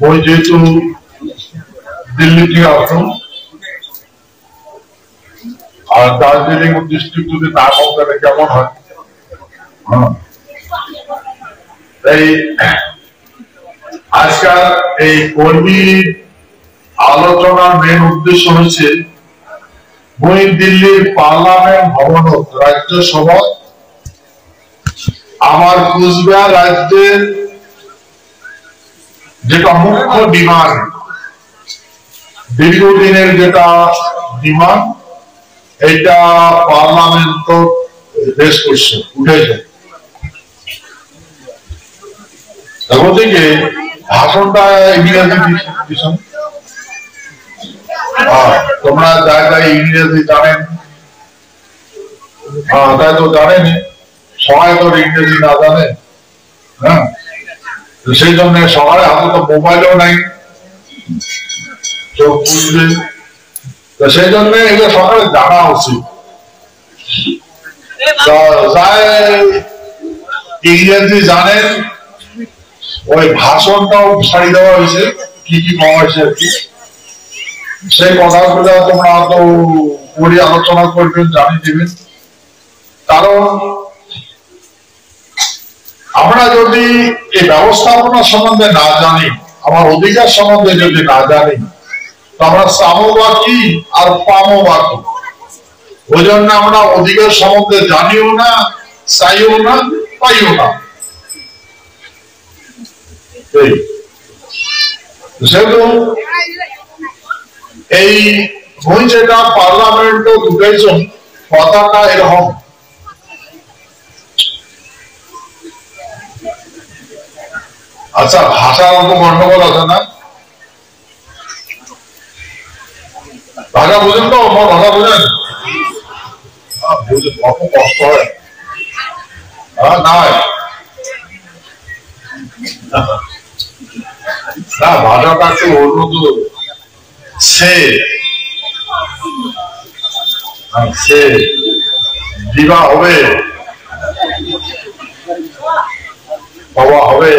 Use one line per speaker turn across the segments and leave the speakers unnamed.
ওই যেহেতু দিল্লি থেকে আসুন আর দার্জিলিং ডিস্ট্রিক্ট যদি না কম তাহলে কেমন হয়। এই আজকাল এই কর্মী আলোচনার মেন উদ্দেশ্য হচ্ছে ওই দিল্লির পার্লামেন্ট ভবন রাজ্যসভা আমার কুচবিহার রাজ্যের যেটা মুখ্য ডিমান্ড দীর্ঘদিনের যেটা ডিমান্ড এটা পার্লামেন্ট তো রেস করছে উঠেছে। ওদিকে ভাষণটা ইংরেজি দিচ্ছেন তোমরা জায়গায় ইংরেজি জানেন তাই তো জানেন সবাই তো ইংরেজি না জানে। হ্যাঁ সেই জন্য সবার হাতে তো মোবাইলও নাই চোখ বুঝবে সেই জন্য এগুলো সকালে জানা উচিত। ইংরেজি জানেন ওই ভাষণটাও ছাড়ি দেওয়া হয়েছে কি কি পাওয়া হয়েছে আর কি সেই কথাগুলো তোমরা তো পড়ে আলোচনা করবেন জানিয়ে দিবেন। কারণ আমরা যদি এই ব্যবস্থাপনা সম্বন্ধে না জানি আমার অধিকার সম্বন্ধে যদি না জানি তো আমরা চাবো বা কি আর পাবো বা কি। ওই জন্য আমরা অধিকার সম্বন্ধে জানিও না চাইও না পাইও না। সেহেতু এই ওই যেটা পার্লামেন্ট ঢুকেছেন কথাটা এরকম আচ্ছা ভাষার অল্প গন্ডগোল আছে না ভাষা বুঝেন তো আমার ভাষা বুঝেন অত কষ্ট হয় না ভাষাটা একটু উন্নত সে দিবা হবে বাবা হবে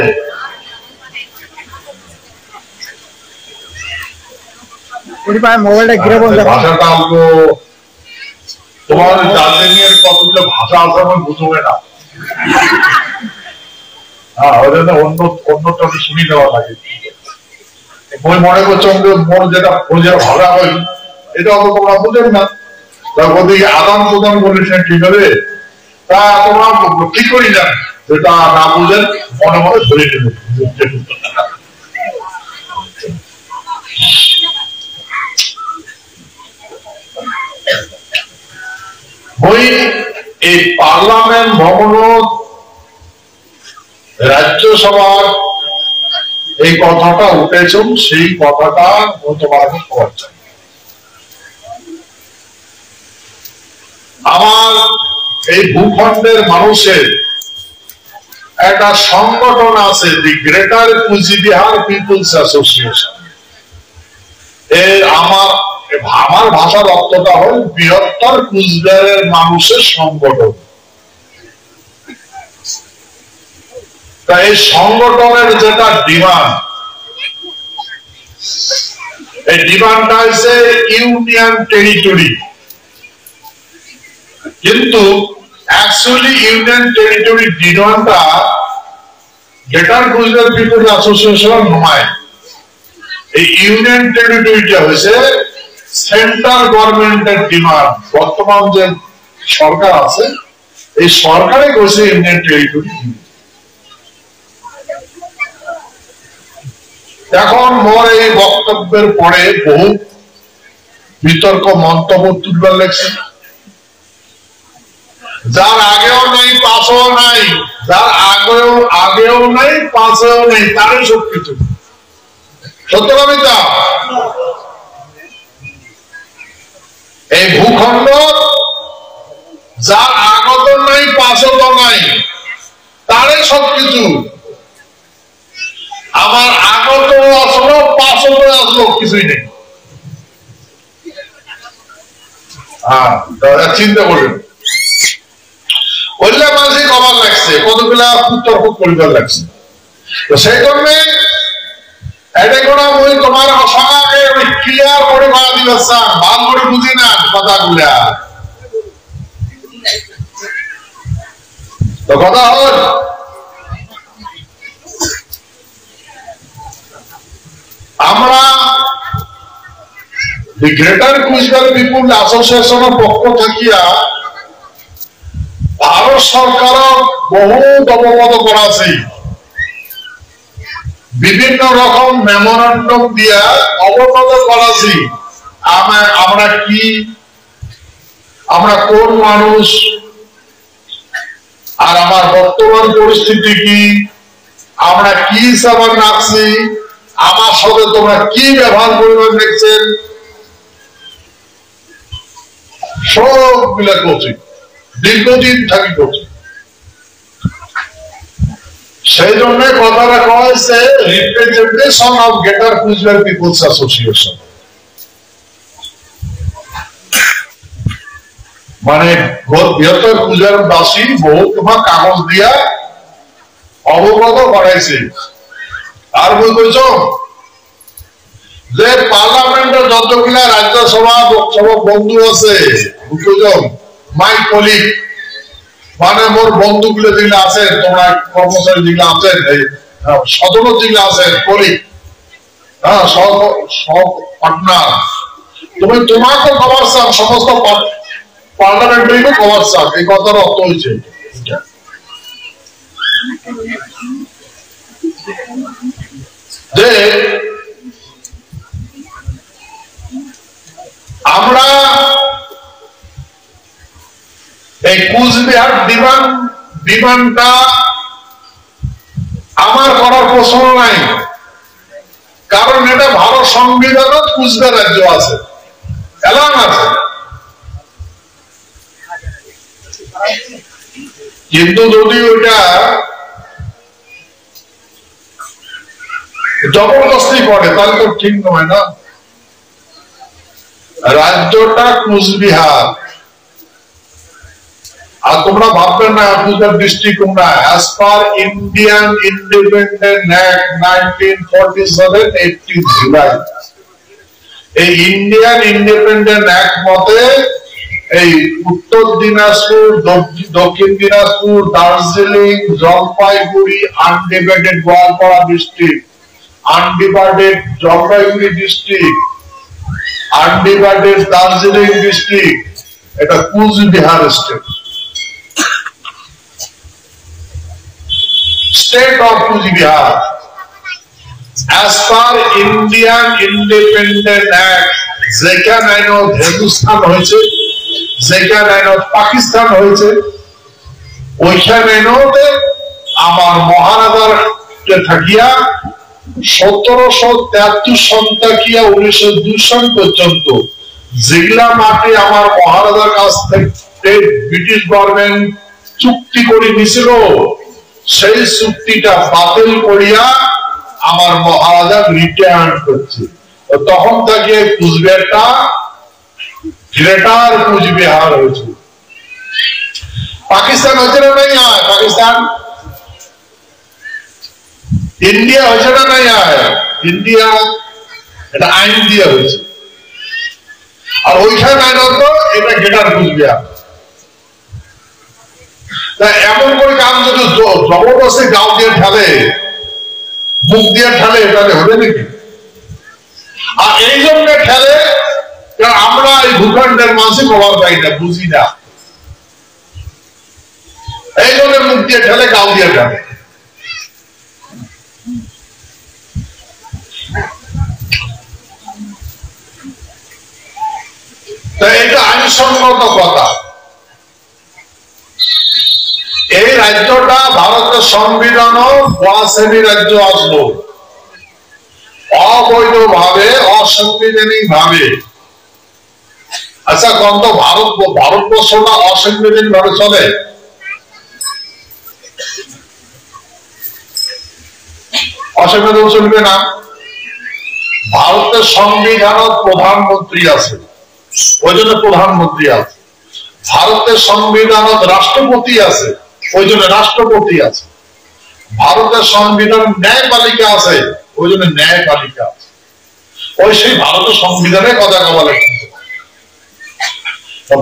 ভাষাটা অল্প তোমার দার্জিলিংয়ের কতগুলো ভাষা আছে আমি বুঝবে না। হ্যাঁ ওই জন্য অন্যটা শুনি দেওয়া লাগে। মই মনে করছো মোর যেটা ভাষা হয় এটা অত তোমরা বুঝেন না ওদিকে আদান প্রদান বলেছেন ঠিক হবে তা তোমরা ঠিক করি যান যেটা না বুঝেন মনে মনে ধরে নেবেন। ওই এই পার্লামেন্ট ভবন রাজ্যসভার এই কথাটা উঠেছেন সেই কথাটা তোমাকে খবর চাই। আমার এই ভূখণ্ডের মানুষের একটা সংগঠন আছে the greater Coochbehar peoples association. এর আমার ভাষার অর্থটা হল বৃহত্তর কুচবিহারের মানুষের সংগঠন। তাই এই সংগঠনের যেটা ডিমান্ড এই ডিমান্ডটা হচ্ছে ইউনিয়ন টেরিটরি কিন্তু অ্যাকচুয়ালি ইউনিয়ন টেরিটরি ডিমান্ডটা গ্রেটার কুচবিহার পিপল অ্যাসোসিয়েশন নয়। এই ইউনিয়ন টেরিটরিটা হয়েছে সেন্ট্রাল গভর্নমেন্টের ডিমান্ড। বর্তমান যে সরকার আছে এই সরকারে করেছে ইউনিয়ন টেরিটরি। এখন মোর এই বক্তব্যের পরে বহু বিতর্ক মন্তব্য তুলবার লাগছে যার আগেও নাই পাশেও নাই যার আগেও নাই পাশেও নেই তারই সবকিছু সত্য কবিতা। এই ভূখণ্ড যার আগত নাই পাশত নাই তারই সবকিছু। আমার আগত আসলো পাশত আসলো কিছুই নেই। চিন্তা করবেন বললে মানুষ কবার লাগছে কতগুলা উত্তর করিবার লাগছে। তো সেই জন্যে ক্লিয়ার করে করা দিবে স্যার, ভালো করে বুঝি না কথাগুলা। তো কথা হল আমরা গ্রেটার কুচবিহার পিপুল অ্যাসোসিয়েশনের পক্ষ থাকিয়া ভারত সরকার বহুত অবগত করাছি, বিভিন্ন রকম মেমোরান্ডাম দিয়া অবগত করাছি আমরা কি, আমরা কোন মানুষ, আর আমার বর্তমান পরিস্থিতি কি, আমরা কি হিসাবে রাখছি, আমার সাথে তোমরা কি ব্যবহার করবেন দেখছেন, সব মিলে করছি, দীর্ঘদিন থাকি করছি। সেই জন্য কথাটা কয়েছে representation of greater Coochbehar peoples association, মানে বৃহত্তর কুচবিহারবাসী বহু তোমার কাগজ দিয়া অবগত করাইছে। আর বলছ যে পার্লামেন্টের যতগুলা রাজ্যসভা লোকসভা বন্ধু আছে, মাই কলিগ, মানে মোর বন্ধুগুলো যেগুলো আছেন, তোমরা কর্মচারী যেগুলো আছেন, সদস্য যেগুলো আছেন, কলিগ, হ্যাঁ, সব পার্টনার, তুমি তোমাকে কভার চান, সমস্ত পার্লামেন্টারিকে কভার চান, এই কথার অর্থ হয়েছে যে আমরা এই কুচবিহার বিমানটা আমার করার প্রশ্ন নাই, কারণ এটা ভারত সংবিধানত কুচবিহার রাজ্য আছে, এলান আছে। কিন্তু যদি ওইটা জবরদস্তি করে তাহলে তো ঠিক নয় না। রাজ্যটা কুচবিহার, আর তোমরা ভাববেন না কুচবিহার ডিস্ট্রিক্ট তোমরা, as per Indian independent act 1947 18 July, এই ইন্ডিয়ান ইন্ডিপেন্ডেন্ট অ্যাক্ট মতে এই Uttar Dinajpur, Dakshin Dinajpur, Darjeeling, Jalpaiguri, undivided Goalpara district, undivided Jalpaiguri district, undivided Darjeeling district, এটা Cooch Behar state, state of Cooch Behar. As per Indian Independent Act, যেখানে হিন্দুস্তান হয়েছে, যেখানে পাকিস্তান হয়েছে, ওইখানে আমার মহারাজার থাকিয়া 1773 সন থাকিয়া 1902 সন পর্যন্ত যেগুলা মাটি আমার মহারাজার কাছ থেকে ব্রিটিশ গভর্নমেন্ট চুক্তি করে নিছিল, সেই চুক্তিটা বাতিল করিয়া আমার মহারাজা রিটার্ন করছে। তখন থেকে কুচবিহারটা গ্রেটার কুচবিহার হয়েছে। পাকিস্তান হয়েছে না নাই হয়, পাকিস্তান ইন্ডিয়া হয়েছে না নাই হয়, ইন্ডিয়া এটা আইন দিয়ে হয়েছে, আর ওইখানে আইন হতো এটা গ্রেটার কুচবিহার। এমন করে কাম যদি জবরদস্তি গাঁও দিয়ে ঠেলে, মুখ দিয়ে ঠেলে, তাহলে হবে নাকি? আর এই জন্য ঠেলে কারণ আমরা এই ভূখণ্ডের মানুষই প্রভাব পাই না, বুঝি না, এই জন্য মুখ দিয়ে ঠেলে, গাঁও দিয়ে ঠেলে। তাই এটা আইনসম্মত কথা। এই রাজ্যটা ভারতের সংবিধানও বলাশ্রেণী রাজ্য আসলো, অবৈধ ভাবে, অসাংবিধানিক ভাবে। আচ্ছা কোন তো ভারতবর্ষটা অসাংবিধানিক ভাবে চলে? অসাংবিধানিক চলবে না। ভারতের সংবিধানত প্রধানমন্ত্রী আছে, ওই জন্য প্রধানমন্ত্রী আছে। ভারতের সংবিধানত রাষ্ট্রপতি আছে, ওই জন্য রাষ্ট্রপতি আছে। ভারতের সংবিধান ন্যায়পালিকা আছে, ওই জন্য ন্যায়পালিকা আছে। ওই সেই ভারতের সংবিধানের কথা বলে।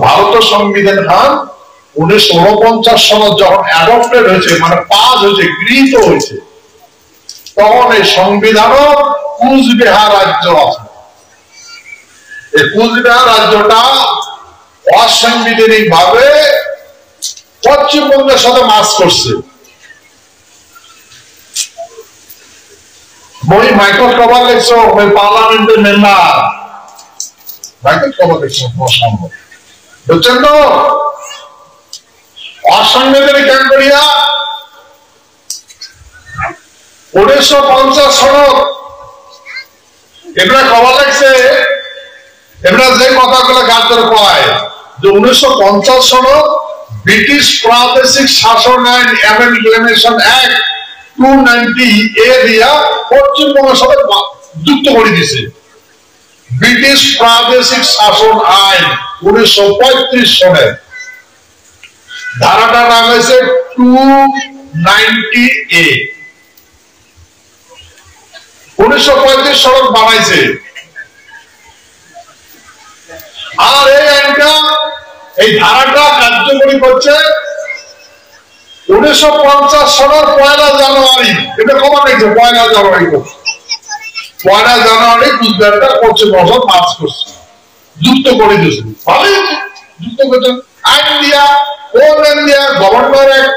ভারতের সংবিধান 1949 সনে যখন অ্যাডপ্টেড হয়েছে, মানে পাস হয়েছে, গৃহীত হয়েছে, তখন এই সংবিধানও কুচবিহার রাজ্য আছে। এই কুচবিহার রাজ্যটা অসাংবিধানিক ভাবে পশ্চিমবঙ্গের সাথে মার্চ করছে। বই মাইক্রো কভার লিখছো, ওই পার্লামেন্টের মেম্বার মাইক্রো কভার লিখছো, সম্ভব বুঝছেন তো? অসাংবিধানিক কেন করিয়া 1950 সনদ এগুলা কভার লাগছে। এগুলা যে কথাগুলো গাছের কয় যে 1950 সনদ ব্রিটিশ প্রাদেশিক শাসন আইন অ্যামেন্ডমেন্ট অ্যাক্ট 290 এ দিয়া পশ্চিমবঙ্গের সাথে যুক্ত করে দিয়েছে। ব্রিটিশ প্রাদেশিক শাসন আইন 1935 সনে ধারাটার নাম হয়েছে 290 এ। 1935 সনদ বানাইছে। আর এই আইনটা, এই ধারাটা কার্যকরী করছে 1950 সনের 1 জানুয়ারি। এটা খবর দেখছে 1 জানুয়ারি, 1 জানুয়ারি কুচবিহারটা পশ্চিমবঙ্গ মার্চ করছে, যুক্ত করে দিয়েছে। ভালোই যুক্ত করেছে আইন দিয়া, কোন আইন দিয়া? Governor act.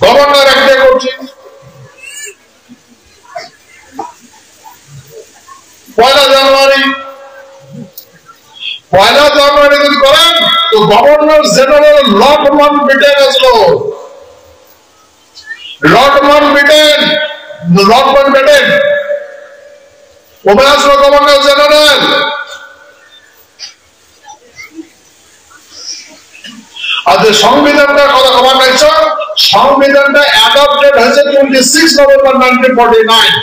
গভর্নর অ্যাক্ট দিয়ে করছে। 1 জানুয়ারি, 1 জানুয়ারি যদি করেন তো গভর্নর জেনারেল লর্ড মাউন্টব্যাটেন আসলো। লর্ড মাউন্টব্যাটেন কবে আসলো গভর্নর জেনারেল? আর যে সংবিধানটা কথা খবর নাইছ, সংবিধানটা অ্যাডপ্টেড হয়েছে 26 নভেম্বর 1949।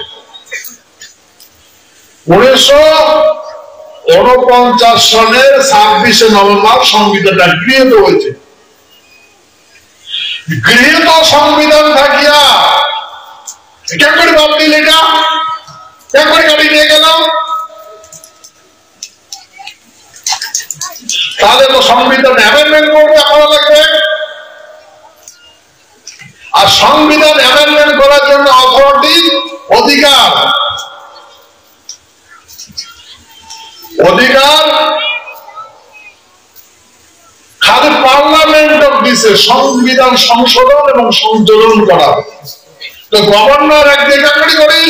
1949 সনের 26 নভেম্বর সংবিধানটা গৃহীত হয়েছে। গৃহীত সংবিধান থাকিয়া কেন করে বাদ দিল? এটা কেন করে গাড়ি নিয়ে গেল? তাহলে তো সংবিধান অ্যামেন্ডমেন্ট করতে করা লাগবে। আর সংবিধান অ্যামেন্ডমেন্ট করার জন্য অথরিটি, অধিকার খালি পার্লামেন্ট দিছে সংবিধান সংশোধন এবং সংযোজন করা। তো গভর্নর একদিকে চাকরি করি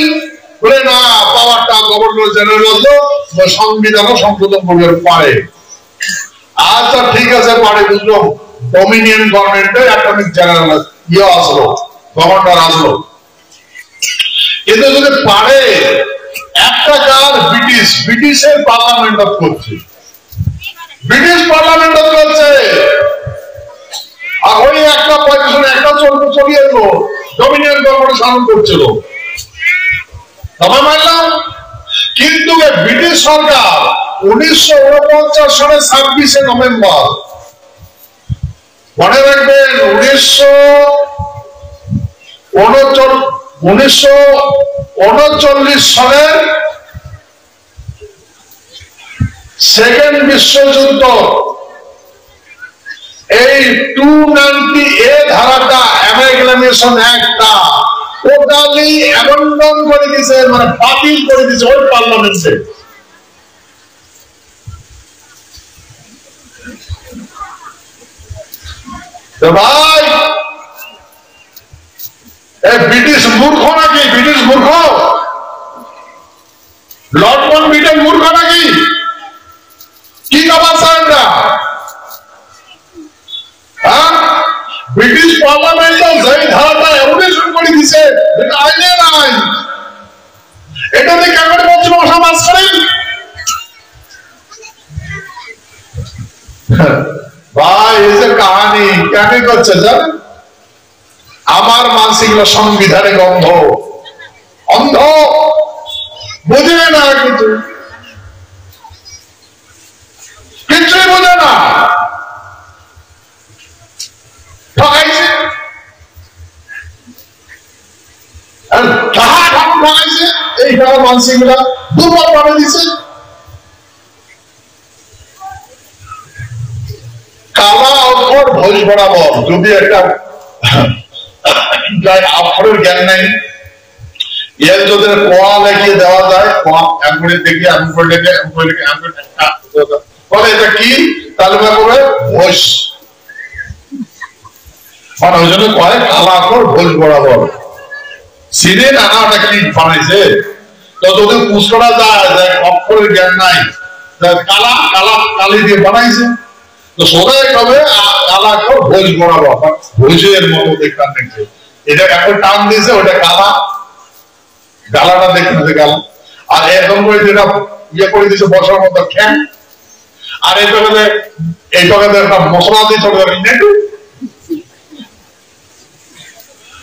বলে না, পাওয়ারটা গভর্নর জেনারেল সংবিধানও সংশোধন করতে পারে। আচ্ছা ঠিক আছে, পারে, বুঝলো। ডোমিনিয়ন গভর্নমেন্টে অ্যাটর্নি জেনারেল আসলো, গভর্নর আসলো। কিন্তু যদি পারে, একটা কাজ ব্রিটিশের পার্লামেন্ট করছে, ব্রিটিশ পার্লামেন্ট করছে। আর ওই একটা পজিশন একটা চলিয়ে এলো, ডোমিনিয়ন গভর্নমেন্ট শাসন করছিল, তবে মানলাম। কিন্তু ব্রিটিশ সরকার 1949 সালের 26 নভেম্বর, মনে রাখবেন, 1939 সালের সেকেন্ড বিশ্বযুদ্ধ এই 290 এ ধারাটা অ্যামেলগামেশন অ্যাক্টটা টোটালি অ্যাবেন্ডন করে দিয়েছে, মানে বাতিল করে দিয়েছে ওই পার্লামেন্টে। তো ভাই, ব্রিটিশ মূর্খ নাকি? ব্রিটিশ মূর্খ? লর্ড মাউন্টব্যাটেন মূর্খ নাকি? কি অবস্থা এটা? ব্রিটিশ পার্লামেন্টে যেই ধারাটা অ্যাপ্লিকেশন করে দিছে, এটা আইনে নাই। এটা দিয়ে কেন বলছে ভাষা মাস করেন? ভাই, এই যে কাহিনী কেন করছে জানেন? আমার মানসিক সংবিধানে গন্ধ, অন্ধ, বুঝে না, কিছুই বোঝে না। ঠকাইছে ভাঙাইছে এই টাকা মানসিকগুলা দুর্বল ভাবে দিছে। কালা অক্ষর ভোজ বরাবর যদি একটা অক্ষরের জ্ঞান নেই এর যদি কোয়া লেখিয়ে দেওয়া যায় দেখে বলে এটা কি তাহলে করবে ভোজ, মানে ওই জন্য কয় কালা অক্ষর ভোজ বরাবর। সিনে নানা ওটা কি বানাইছে তো যদি পুষ্করা যায় অক্ষরের জ্ঞান নাই কালা কালা কালি দিয়ে বানাইছে তো সবাই কবে কালা অক্ষর ভোজ বরাবর ভোজের মতো দেখতে দেখছে এটা এখন টান দিয়েছে ওটা কালা গালাটা দেখতে গালা আর এরকম করে যেটা ইয়ে করে দিয়েছে বসার মতো খ্যান আর এই জগতে একটা মশলা দিয়েছে নেটু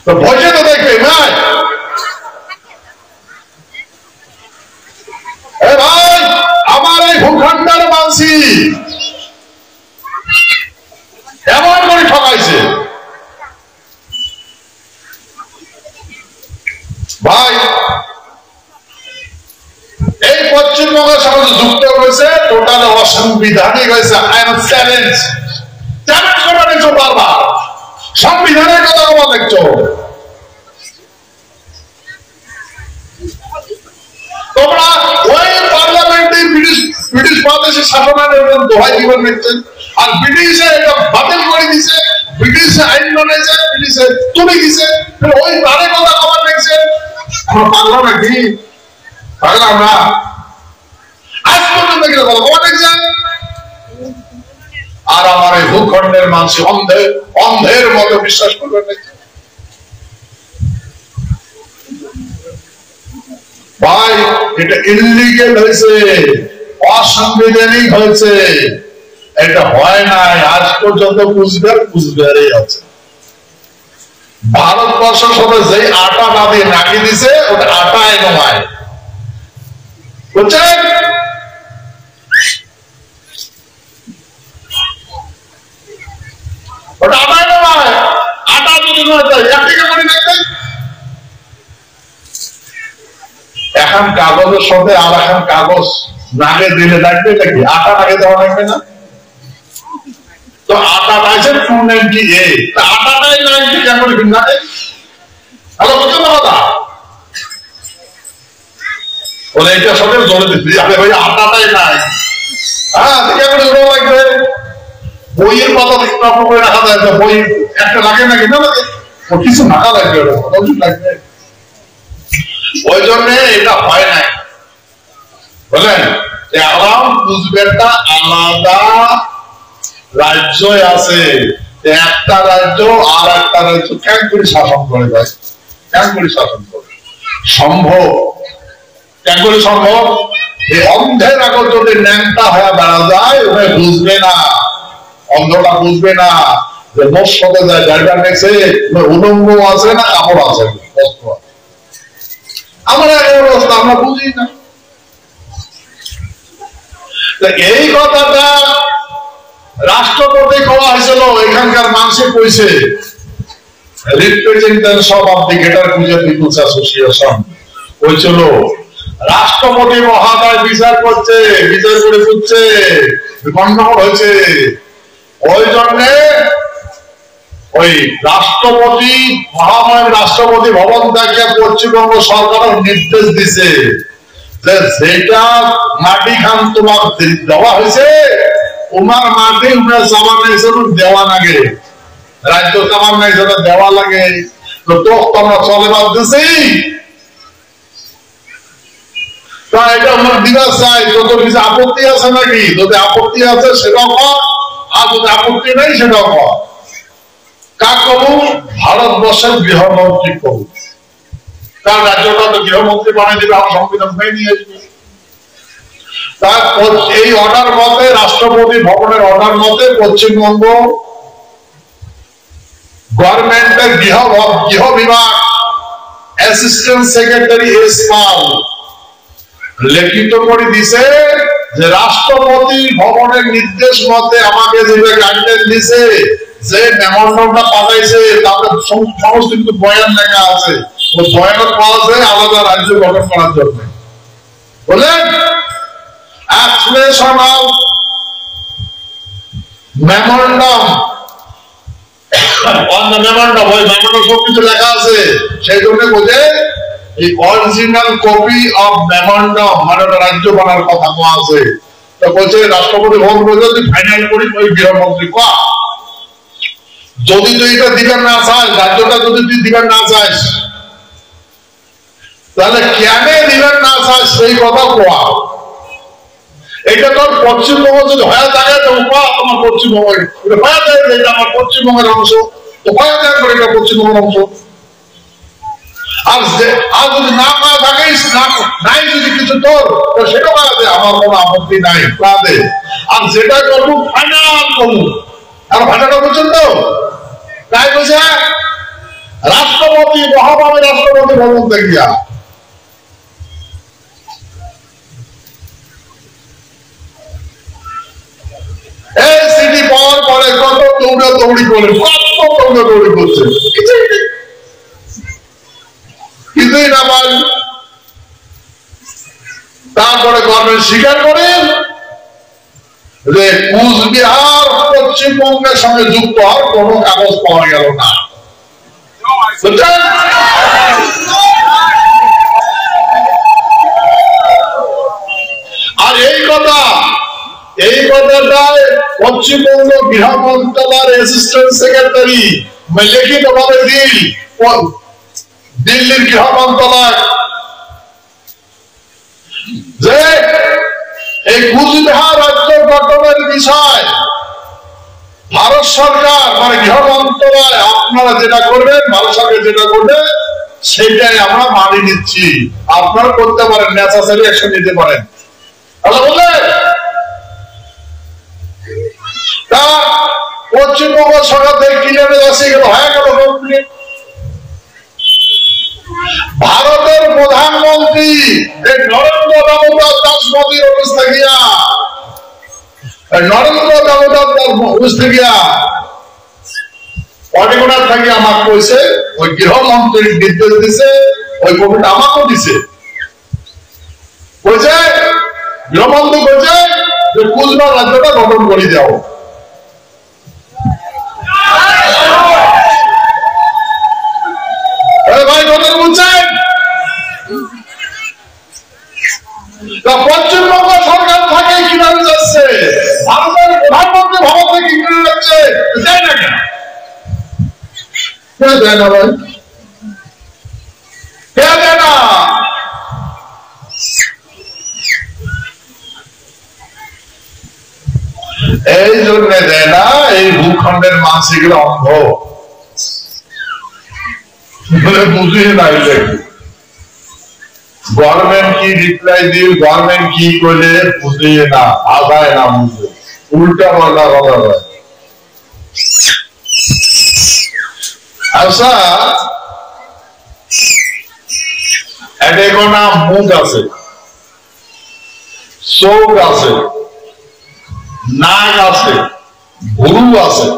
তো ভোজে তো দেখবে ভাই ভাই আমার এই ভূখণ্ডের মানসি এমন করে ঠকাইছে ভাই এই পশ্চিমবঙ্গের সঙ্গে যুক্ত হয়েছে টোটাল অসাংবিধানিক হয়েছে চ্যালেঞ্জ করা দেখছো বারবার সংবিধানের কথা বলা দেখছো তোমরা ওই পার্লামেন্টে ব্রিটিশ বাংলাদেশের শাসনের দোহাই জীবন দেখছেন আর ব্রিটিশে এটা বাতিল করে দিছে ব্রিটিশে আইন বানাইছে ব্রিটিশে তুলে দিছে ওই তারে কথা খবর দেখছেন আমরা পাগলা নাকি পাগলা আমরা আজ পর্যন্ত দেখলে কথা খবর দেখছেন আর আমার এই ভূখণ্ডের মানুষ অন্ধের মতো বিশ্বাস করবে দেখছেন ভাই এটা ইলিগেল হয়েছে অসাংবিধানিক হয়েছে এটা হয় নাই আজ পর্যন্ত কুচবিহারেই আছে ভারতবর্ষ সবে যে আটা না দিয়ে নাকি দিছে ওটা আটায় নয় বুঝছেন ওটা আটায় নয় আটা যদি নয় একদিকে করে দেখবেন এখন কাগজের সাথে আর এখন কাগজ নাকে দিলে লাগবে নাকি আটা নাকে দেওয়া লাগবে না তো আটা পাইছে 298 আটাটাই 90 কেন করে নাকে হ্যালো বুঝতে কথা বলে এটা সাথে জড়ে দিচ্ছি আরে ভাই আটাটাই নাই হ্যাঁ কেন করে জড়ো লাগবে বইয়ের পাতা বিস্তার করে রাখা যায় বই একটা লাগে নাকি না লাগে ও কিছু নাকা লাগবে ওটা লাগবে ওই জন্য এটা হয় নাই বলেন আরাম কুচবিহারটা আলাদা রাজ্য আছে একটা রাজ্য আর একটা রাজ্য কেন করে শাসন করে ভাই কেন করে শাসন করে সম্ভব কেন করে সম্ভব এই অন্ধের আগত যদি ন্যাংটা হয়ে বেড়া যায় ওটা বুঝবে না অন্ধটা বুঝবে না যে মোট সাথে যায় জায়গা দেখছে উলঙ্গ আছে না কাপড় আছে বস্ত্র আমরা এই অবস্থা আমরা বুঝি না এই কথাটা রাষ্ট্রপতি কওয়া হয়েছিল এখানকার মানুষে কইছে representation of the greater Coochbehar peoples association কইছিল রাষ্ট্রপতি মহোদয় বিচার করছে বিচার করে বুঝছে গন্ডগোল হয়েছে ওই জন্য ওই রাষ্ট্রপতি মহামান্য রাষ্ট্রপতি ভবন থেকে পশ্চিমবঙ্গ সরকার নির্দেশ দিছে যে যেটা মাটি খান তোমার দেওয়া হয়েছে উমার মাটি উমার সামান দেওয়া লাগে রাজ্য সামান দেওয়া লাগে তো তোমরা চলে বাদ দিছি এটা আমার দিবা চাই যত কিছু আপত্তি আছে নাকি যদি আপত্তি আছে সেটাও কর আর যদি আপত্তি নেই সেটাও কর কাক কবু ভারতবর্ষের গৃহমন্ত্রী কবু তার রাজ্যটা তো গৃহমন্ত্রী বানিয়ে দিবে আমার সংবিধান মেনে নিয়ে আসবে তার এই অর্ডার মতে রাষ্ট্রপতি ভবনের অর্ডার মতে পশ্চিমবঙ্গ গভর্নমেন্টের গৃহ বিভাগ অ্যাসিস্ট্যান্ট সেক্রেটারি এস পাল লিখিত করে দিছে যে রাষ্ট্রপতি ভবনের নির্দেশ মতে আমাকে যে গাইডলাইন দিছে যে মেমোরান্ডামটা পাঠাইছে তাতে সমস্ত কিছু বয়ান লেখা আছে ভয়ানক পাওয়া আলাদা রাজ্য গঠন করার জন্য বলেন অ্যাপ্লিকেশনাল মেমোরেন্ডাম অন দ্য মেমোরেন্ডাম ওই মেমোরেন্ডাম সবকিছু লেখা আছে সেই জন্য বোঝে এই অরিজিনাল কপি অফ মেমোরেন্ডাম মানে রাজ্য বানার কথা কোয়া আছে তো বলছে রাষ্ট্রপতি ভবন যদি ফাইনাল করি ওই গৃহমন্ত্রী কোয়া যদি তুই এটা দিবেন না চাস রাজ্যটা যদি তুই দিবেন না চাস তাহলে কেন দিবেন না চাস সেই কথা কোয়া এটা তোর পশ্চিমবঙ্গ যদি হয়ে থাকে তো তোমার পশ্চিমবঙ্গের হয়ে যায় এটা আমার পশ্চিমবঙ্গের অংশ তো হয়ে যায় এটা পশ্চিমবঙ্গের অংশ আর যদি না পাওয়া থাকে নাই যদি কিছু তোর তো সেটা পাওয়া আমার কোনো আপত্তি নাই পাবে আর যেটা করবো ফাইনাল করবো আর ভাষাটা বুঝছেন তো তাই বলছে রাষ্ট্রপতি মহাভাবে রাষ্ট্রপতি ভবন দেখিয়া এই সিটি পাওয়ার পরে কত দৌড়াদৌড়ি করে কত দৌড়াদৌড়ি করছে কিছুই না পাই তারপরে গভর্নমেন্ট স্বীকার করে যে কুচবিহার পশ্চিমবঙ্গের সঙ্গে যুক্ত হওয়ার কোন কাগজ পাওয়া গেল না আর এই কথাটাই পশ্চিমবঙ্গ গৃহ মন্ত্রণালয়ের অ্যাসিস্ট্যান্ট সেক্রেটারি লিখিত ভাবে দিল্লির গৃহ মন্ত্রণালয় যে এই কুচবিহার রাজ্য গঠনের বিষয় ভারত সরকার মানে গৃহ মন্ত্রণালয় আপনারা যেটা করবেন ভারত সরকার যেটা করবে সেটাই আমরা মানি নিচ্ছি আপনারা করতে পারেন নেসেসারি অ্যাকশন নিতে পারেন তাহলে বললে তা পশ্চিমবঙ্গ সরকার থেকে ক্লিয়ারে আসে গেল হয়ে গেল কমপ্লিট ভারতের প্রধানমন্ত্রী নরেন্দ্র দামোদর দাস মোদীর অফিস থাকিয়া অডিগোনার থাকি আমাকে কইছে ওই গৃহমন্ত্রী নির্দেশ দিছে ওই কপিটা আমাকেও দিছে কইছে গৃহমন্ত্রী কইছে যে কুচবিহার রাজ্যটা গঠন করে যাও ভাই গঠন বলছেন পশ্চিমবঙ্গ সরকার থাকে কিভাবে যাচ্ছে ভারতের প্রধানমন্ত্রী ভবন থেকে কিভাবে যাচ্ছে দেয় না কেন দেয় না ভাই দেয় না এই জন্য দেয় না এই ভূখণ্ডের মানুষ এগুলো অন্ধ বুঝিয়ে নাই গভর্নমেন্ট কি রিপ্লাই দিল গভর্নমেন্ট কি করলে বুঝিয়ে না আদায় না বুঝে উল্টা পাল্টা কথা হয় আচ্ছা এটা কোন মুখ আছে চোখ আছে নাক আছে ভুরু আছে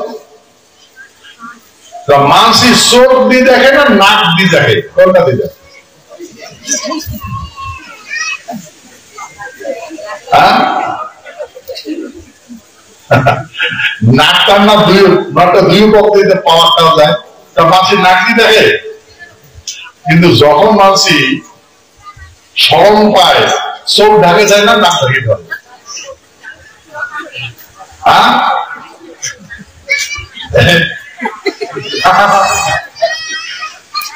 মানসি চোখ দিয়ে দেখে না নাক দিয়ে দেখে কোনটা দিয়ে দেখে নাকটার না দুই পদ্ধতিতে পাওয়ারটাও যায় তা মানসি নাক দিয়ে দেখে কিন্তু যখন মানসি স্মরণ পায় চোখ ঢাকে যায় না নাক ঢাকে ধরে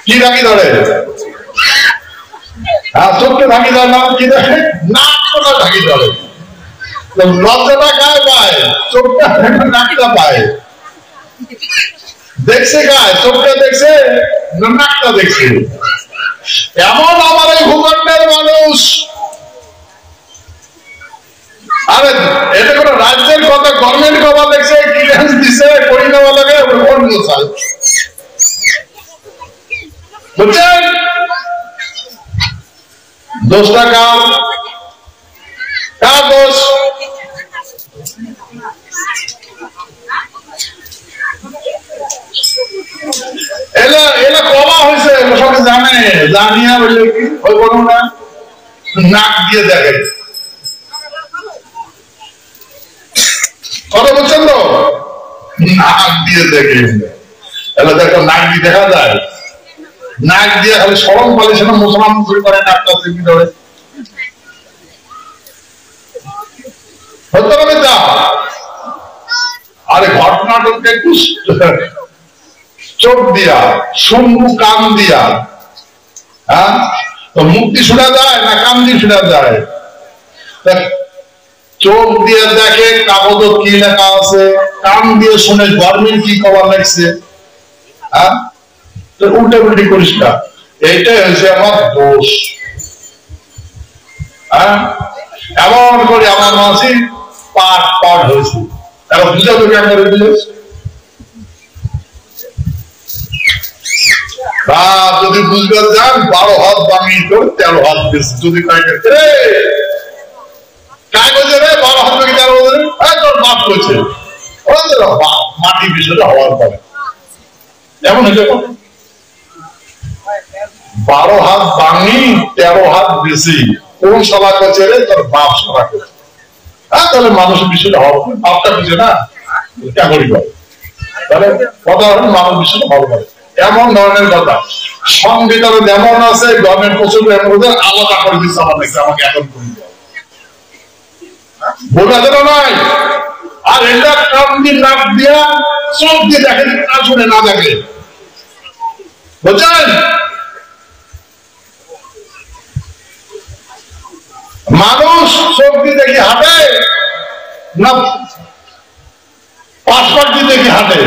কি ঢাকি ধরে চোখটা ঢাকি ধরে না কি ধরে নাকটা ঢাকি ধরে লজ্জাটা গায়ে পায় চোখটা নাকটা পায় দেখছে গায়ে চোখটা দেখছে নাকটা দেখছে এমন আমার এই ভূখণ্ডের মানুষ আরে এটা কোন রাজ্যের কথা গভর্নমেন্ট কথা দেখছে ক্লিয়ারেন্স দিছে করি নেওয়া লাগে অন্য চাই বুঝছেন দোষটা কার দোষ এলা কমা হয়েছে জানে, জানিয়া বললে কি ওই বলুন না নাক দিয়ে দেখে, কথা বলছেন তো, নাক দিয়ে দেখে। এবার দেখো নাক দিয়ে দেখা যায়, নাক দিয়ে খালি সরম পালে সেটা মুসলমান মুসলি করে নাকটা চিপি ধরে, হতে হবে তা। আরে ঘটনাটককে একটু চোখ দিয়া, শুনবু কান দিয়া, হ্যাঁ তো মুক্তি শোনা যায় না কান দিয়ে শোনা যায়? চোখ দিয়ে দেখে কাগজ কি লেখা আছে, কান দিয়ে শুনে গভর্নমেন্ট কি খবর লাগছে, হ্যাঁ তো উল্টে উল্টি করিস না, এইটাই হয়েছে আমার দোষ। হ্যাঁ এমন করে আমার মাসি পাট পাট হয়েছে, এখন বুঝা তো কেন করে দিল। যদি বুঝতে যান 12 হাত বাঙিয়ে তোর 13 হাত বেশি, যদি কাগজে রে 12 হাত বাকি 13 হাত তোর বাপ করছে, মাটি বিষয়টা হওয়ার পরে এমন হয়েছে 12 হাত বাঙি 13 হাত বেশি, কোন সভা করছে রে তোর বাপ সভা করছে। হ্যাঁ তাহলে মানুষের বিষয়টা হওয়ার বাপটা বুঝে না কেমনই করে, তাহলে কথা হল মানুষ বিষয়টা হওয়ার পরে এমন ধরনের কথা। সংবিধানে যেমন আছে গভর্নমেন্ট প্রচুর আলাদা করে দিচ্ছে, আমার দেখছে আমাকে এখন করে দেওয়া বোঝা যেন নাই। আর এটা কান দিয়ে নাক দিয়া চোখ দিয়ে দেখেন, না শুনে না দেখে, বুঝছেন? মানুষ চোখ দিয়ে দেখি হাঁটে না পাশপাট দিয়ে দেখি হাঁটে,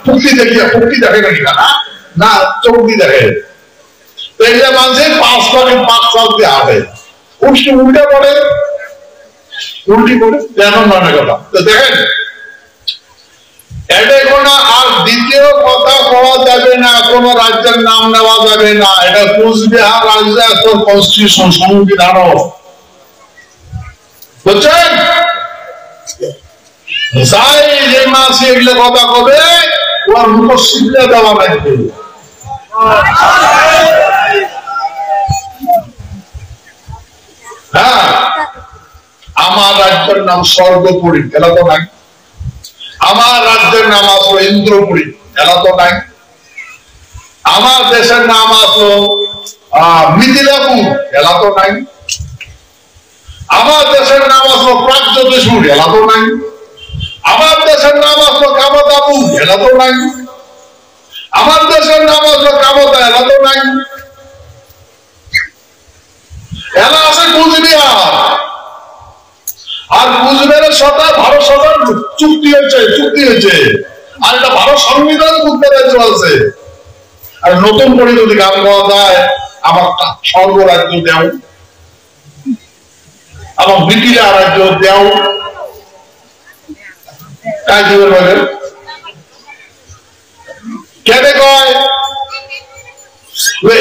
ফুক্তি দেখি ফুক্তি দেখে নাকি না চোখ দিয়ে দেখে। এইটা মানুষের 5 পাক দিয়ে হাঁটে, উল্টে পড়ে উল্টি করে এমন ধরনের কথা। তো দেখেন এটা কোনো আর দ্বিতীয় কথা পাওয়া যাবে না, কোন রাজ্যের নাম নেওয়া যাবে না, এটা কুচবিহার রাজ্য এত কনস্টিটিউশন সংবিধান, বুঝছেন? যাই যে মাস এগুলো কথা কবে ওর মুখ শিখলে দেওয়া লাগবে। হ্যাঁ আমার রাজ্যের নাম স্বর্গপুরী, এলা তো নাই। আমার রাজ্যের নাম আসলো ইন্দ্রপুরী, এলা তো নাই। আমার দেশের নাম আসলো মিথিলাপুর, এলা তো নাই। আমার দেশের নাম আসলো প্রাগজ্যোতিষপুর, এলা তো নাই। আমার দেশের নাম আসলো কামতাপুর, এলা তো নাই। আমার দেশের নাম আসলো কামতা, এলা তো নাই। এলা আছে কুচবিহার, আর কুচবিহারের সাথে ভারত সরকার চুক্তি হয়েছে, আর এটা ভারত সংবিধান কুচবিহার চলছে। আর নতুন করে যদি গান গাওয়া যায়, আমার স্বর্গরাজ্য দেও, আমার মিথিলা রাজ্য দেও, কাজ দিবেন বলেন? কেন কয়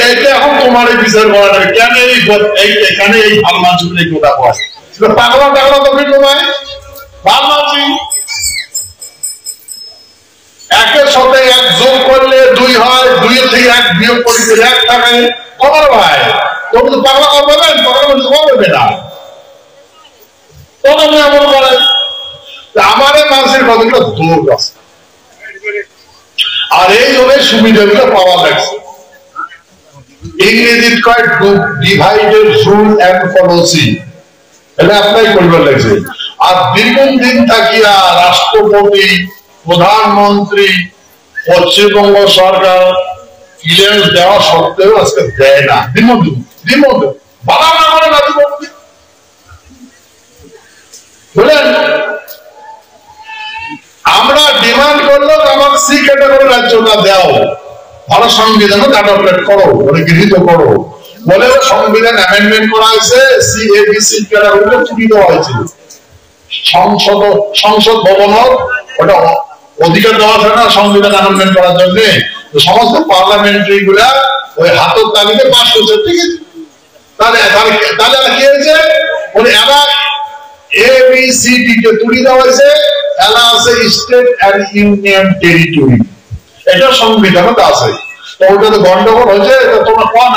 এইটা এখন তোমার বিচার করা যাবে, কেন এখানে এই ভাল মানসিক কথা কয়, পাগলা টাগলা তো নয়, ভাল মানসিক একের সাথে 1 যোগ করলে 2 হয়, 2 থেকে 1 বিয়োগ করলে 1 থাকে, কমার ভাই তোর তো পাগলা করবেন, পাগলা মানুষ করবে না, তখন এমন করেন। আমার মানুষের কতগুলো দোষ আছে, আর এই জন্য সুবিধাগুলো পাওয়া লাগছে। ইংরেজিত কয় ডিভাইডেড রুল এন্ড পলিসি, এটা অ্যাপ্লাই করবার লাগছে। আর দীর্ঘদিন থাকিয়া রাষ্ট্রপতি প্রধানমন্ত্রী পশ্চিমবঙ্গ সরকার ক্লিয়ারেন্স দেওয়া সত্ত্বেও আজকে দেয় না, বাধা না করে না বুঝলেন। আমরা ডিমান্ড করলো আমার সি ক্যাটাগরি রাজ্যটা দাও, ভালো সংবিধানে অ্যাডপ্ট করো, গৃহীত করো বলে সংবিধান অ্যামেন্ডমেন্ট করা হয়েছে, সিএবিসি ক্যাটাগরিতে তুলে দেওয়া হয়েছে। সংসদ ভবনের ওটা অধিকার দেওয়া হয় না সংবিধান অ্যামেন্ডমেন্ট করার জন্য, সমস্ত পার্লামেন্টারি গুলা ওই হাতের তালিকে পাস করছে, ঠিক আছে? তাহলে কি হয়েছে, এরা এবিসিডি কে তুলে দেওয়া হয়েছে, এলা আছে স্টেট এন্ড ইউনিয়ন টেরিটরি, এটা সংবিধানে আছে। তো ওটা তো গন্ডগোল হয়েছে, তোমরা কোন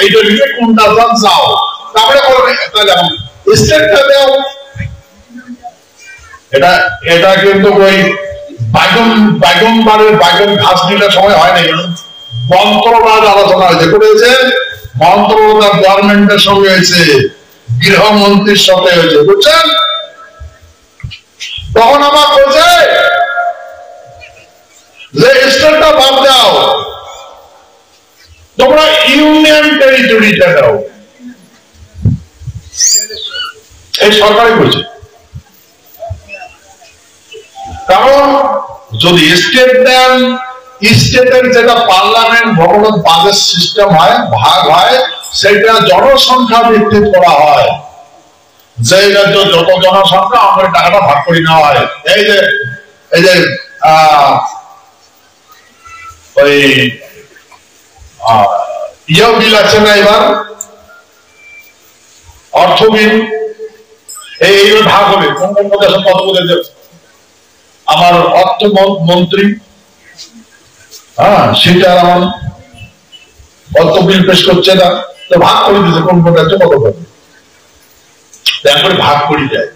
এইটা লিখে কোনটা চাও, তারপরে বলবে তাহলে স্টেটটা দাও। এটা কিন্তু ওই বাইগন ঘাস নিলে সময় হয় না, মন্ত্রণালয় আলোচনা হয়েছে, করেছে মন্ত্রণালয় গভর্নমেন্টের সঙ্গে হয়েছে, গৃহমন্ত্রীর সাথে হয়েছে, বুঝছেন? তখন আমার বলছে যে স্টেটটা বাদ দাও, তোমরা ইউনিয়ন টেরিটরিটা দাও। এই সরকারই বলছে, কারণ যদি স্টেট দেন, স্টেটের যেটা পার্লামেন্ট ভবন বাজেট সিস্টেম হয়, ভাগ হয়, সেটা জনসংখ্যা ভিত্তিক করা হয়। যে রাজ্য যত জনসংখ্যা আমাদের টাকাটা ভাগ করে নেওয়া হয়। এই যে ওই বিল আছে না, এবার অর্থ বিল, এইভাবে ভাগ হবে কোন কোন প্রদেশে কত বলে আমার অর্থমন্ত্রী, সীতারামন অর্থ বিল পেশ করছে না, তো ভাগ করে দিচ্ছে কোন কোন রাজ্যে কত করবে, তারপরে ভাগ করে যায়।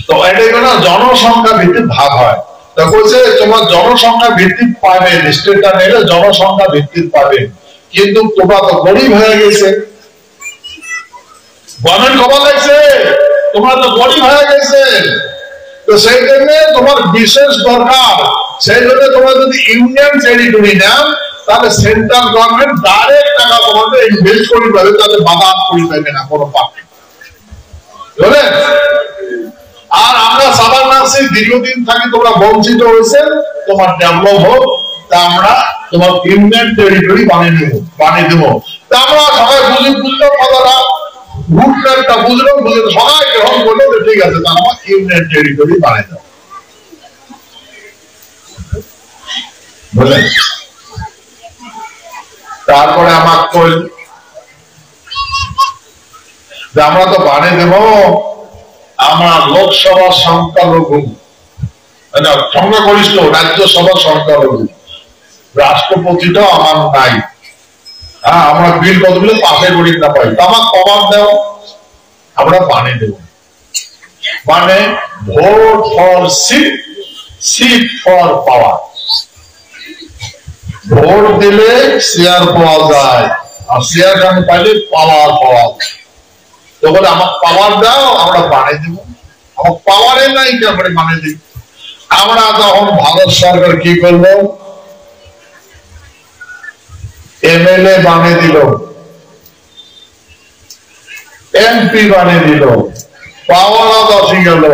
তো এটাই না জনসংখ্যা ভিত্তিক ভাগ হয়। তা বলছে তোমার জনসংখ্যা ভিত্তিক পাবে, স্টেটটা নিলে জনসংখ্যা ভিত্তিক পাবে, কিন্তু তোমরা তো গরিব হয়ে গেছে, গভর্নমেন্ট খবর লাগছে তোমরা তো গরিব হয়ে গেছে, তো সেই জন্য তোমার বিশেষ দরকার। সেই জন্য তোমরা যদি ইউনিয়ন টেরিটরি নাও, তাহলে সেন্ট্রাল গভর্নমেন্ট ডাইরেক্ট টাকা তোমাদের ইনভেস্ট করে দেবে, তাদের বাধা করে দেবে না কোনো পার্টি, বুঝলেন? আর আমরা সাধারণ নাগরিক দীর্ঘদিন থাকি, তোমরা বঞ্চিত হয়েছে, তোমার ডেভেলপ হোক, তা আমরা তোমার ইউনিয়ন টেরিটরি বানিয়ে দেবো। তা আমরা সবাই বুঝলো কথাটা, রুটটা বুঝলো, সবাই গ্রহণ করলো, ঠিক আছে, তা আমার ইউনিয়ন টেরিটরি বানিয়ে দেবো, বুঝলেন? তারপরে আমার কই আমরা তো বানিয়ে দেবো, আমরা লোকসভা সংখ্যালঘু, সংখ্যাগরিষ্ঠ, রাজ্যসভা সংখ্যালঘু, রাষ্ট্রপতিটাও আমার নাই, আমরা বিল কতগুলো পাশে করি না পাই, আমার পাওয়ার দাও, আমরা বানিয়ে দেব। মানে vote for seat, seat for power, vote দিলে শেয়ার পাওয়া যায়, আর শেয়ার আমি পাইলে পাওয়ার পাওয়া যায়। তো বলে আমার পাওয়ার দাও, আমরা বানিয়ে দেবো, আমার পাওয়ারে নাই তারপরে বানিয়ে দিব। আমরা তখন ভারত সরকার কি করলো, এমএলএ বানিয়ে দিল, এমপি বানিয়ে দিল, পাওয়ার দশই গেল।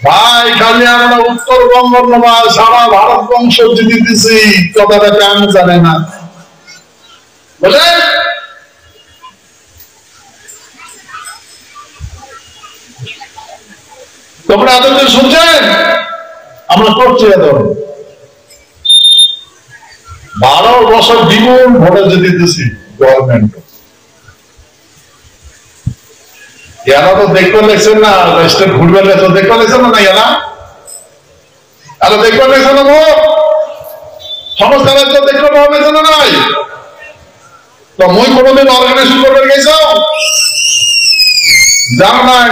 ভাই খালি আমরা উত্তরবঙ্গ নয়, সারা ভারতবর্ষ জিতেছি, কথাটা কেন জানে না, বুঝলেন? তোমরা এতদিন শুনছেন, আমরা করছি এত 12 বছর দ্বিগুণ ভোটে জিতেছি গভর্নমেন্ট। এরা তো দেখতে লেগছেন না, স্টেট ঘুরবে তো দেখতে লেগছেন না, এরা এরা দেখতে লেগছে না, ভোট সমস্ত রাজ্য দেখতে পাওয়া গেছে না নাই? তো মই কোনোদিন অর্গানাইজেশন করবে গেছ জানো নাই?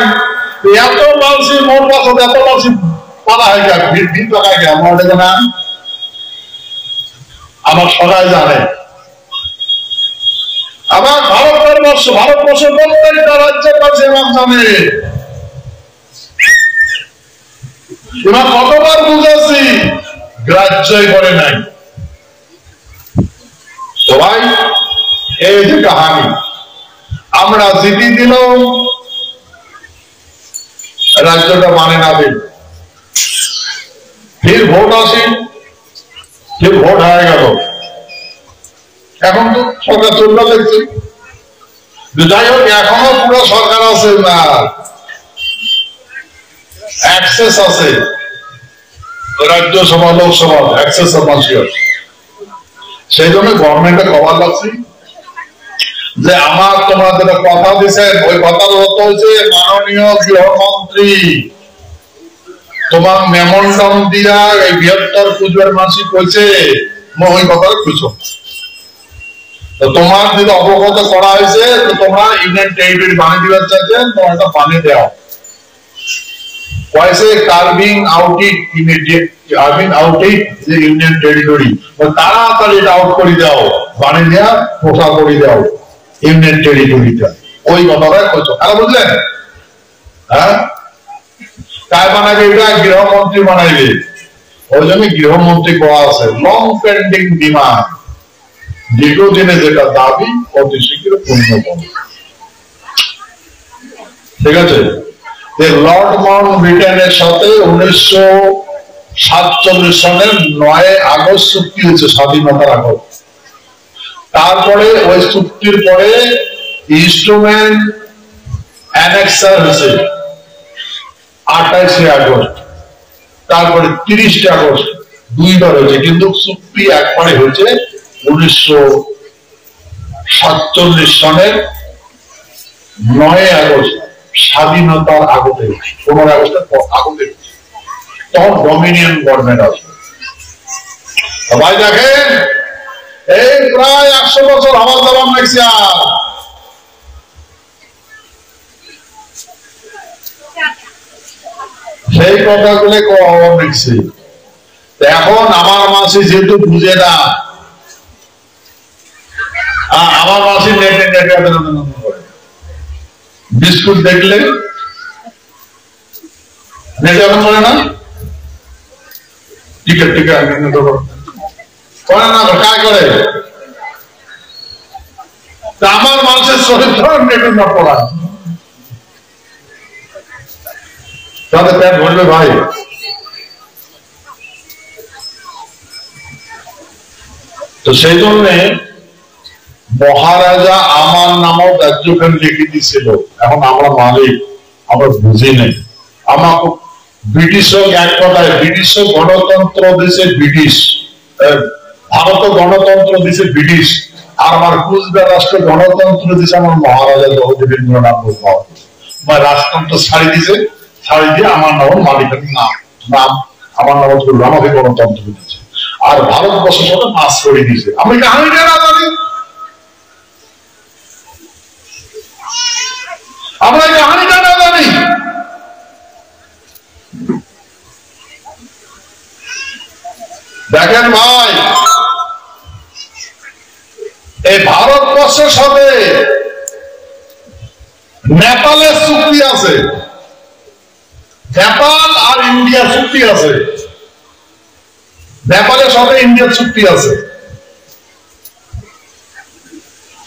এত মানুষই মোট বছর এত মানুষই পালা হয়ে গেল, ভিড় লাগাই গেল, আমার দেখে না, আমার সবাই জানে। আবার ভারতবর্ষের প্রত্যেকটা রাজ্যের কাছে এবার জানে, এবার কতবার বুঝেছি, গ্রাহ্যই করে নাই। সবাই এই যে কাহানি, আমরা জিতি দিলাম, রাজ্যটা মানে না দিল, ফির ভোট আসি, ফির ভোট হয়ে গেল। এখন তো সরকার চলবে দেখছি, যাই হোক এখনো পুরো সরকার আছে না, অ্যাক্সেস আছে, রাজ্যসভা লোকসভা অ্যাক্সেস আছে। সেই জন্য গভর্নমেন্টে খবর লাগছে যে আমার তোমরা যেটা কথা দিচ্ছেন, ওই কথার অর্থ হচ্ছে মাননীয় গৃহমন্ত্রী তোমার মেমোরান্ডাম দিয়া এই 72 পুজোর মাসিক হয়েছে, ওই কথা খুঁজো, তো তোমার যদি অবগত করা হয়েছে তো তোমরা ইন্ডিয়ান টেরিটরি বানিয়ে দিবার চাইছেন, তোমার একটা বানিয়ে দেওয়া कैसे carving out it immediate carving out it the Indian territory তাড়াতাড়ি এটা আউট করে দাও, বানিয়ে দেওয়া পোষা করে দাও ইন্ডিয়ান টেরিটরিটা। ওই কথাটা কইছো, আর বুঝলেন? হ্যাঁ, কায় বানাবে? এটা গৃহমন্ত্রী বানাইবে। ওই জন্য গৃহমন্ত্রী করা আছে লং পেন্ডিং ডিমান্ড, দীর্ঘদিনে যেটা দাবি অতি শীঘ্র পূর্ণ করবে। ঠিক আছে? লর্ড মাউন্ট ব্রিটেনের সাথে 1947 সনের 9 আগস্ট চুক্তি হয়েছে, স্বাধীনতার আগস্ট। তারপরে ওই চুক্তির পরে ইনস্ট্রুমেন্ট অ্যানেক্সার হয়েছে 28 আগস্ট, তারপরে 30 আগস্ট, দুইবার হয়েছে, কিন্তু চুক্তি একবারে হয়েছে 1947 সনের 9 আগস্ট, স্বাধীনতার আগতে, 15 আগস্টের আগতে। তখন ডমিনিয়ন গভর্নমেন্ট আসবে। সবাই দেখেন এই প্রায় 100 বছর আবার দাবান লাগছে। সেই কথাগুলো দেখছি। এখন আমার মাসি যেহেতু বুঝে না, আমার মাসি নেটে নেটে বিস্কুট দেখলে নেটে এখন বলে না ঠিক আছে ঠিক আছে করে না, কাজ করে। আমার মানুষের চরিত্র নেটে না পড়া, তাদের প্যাট ভরবে ভাই। তো সেই জন্য মহারাজা আমার নামও রাজ্যখান লিখে দিয়েছিল। এখন আমরা মালিক, আমরা বুঝি নেই। আমাকে ব্রিটিশ এক কথায় ব্রিটিশ গণতন্ত্র দিছে ব্রিটিশ, ভারত গণতন্ত্র দিছে ব্রিটিশ, আর আমার কুচবিহার রাষ্ট্র গণতন্ত্র দিছে আমার মহারাজা জগদীন্দ্রনাথ বসুদেব। রাজতন্ত্র ছাড়ি দিছে, ছাড়ি দিয়ে আমার নাম মালিকের নাম আমার নাম আমাকে গণতন্ত্র দিচ্ছে, আর ভারতবর্ষের সাথে পাস করে দিয়েছে। আমি কাহিনীটা না জানি, আমরা কাহিনীটা না জানি। দেখেন ভাই, এই ভারতবর্ষের সাথে নেপালের চুক্তি আছে, নেপাল আর ইন্ডিয়া চুক্তি আছে, নেপালের সাথে ইন্ডিয়ার চুক্তি আছে,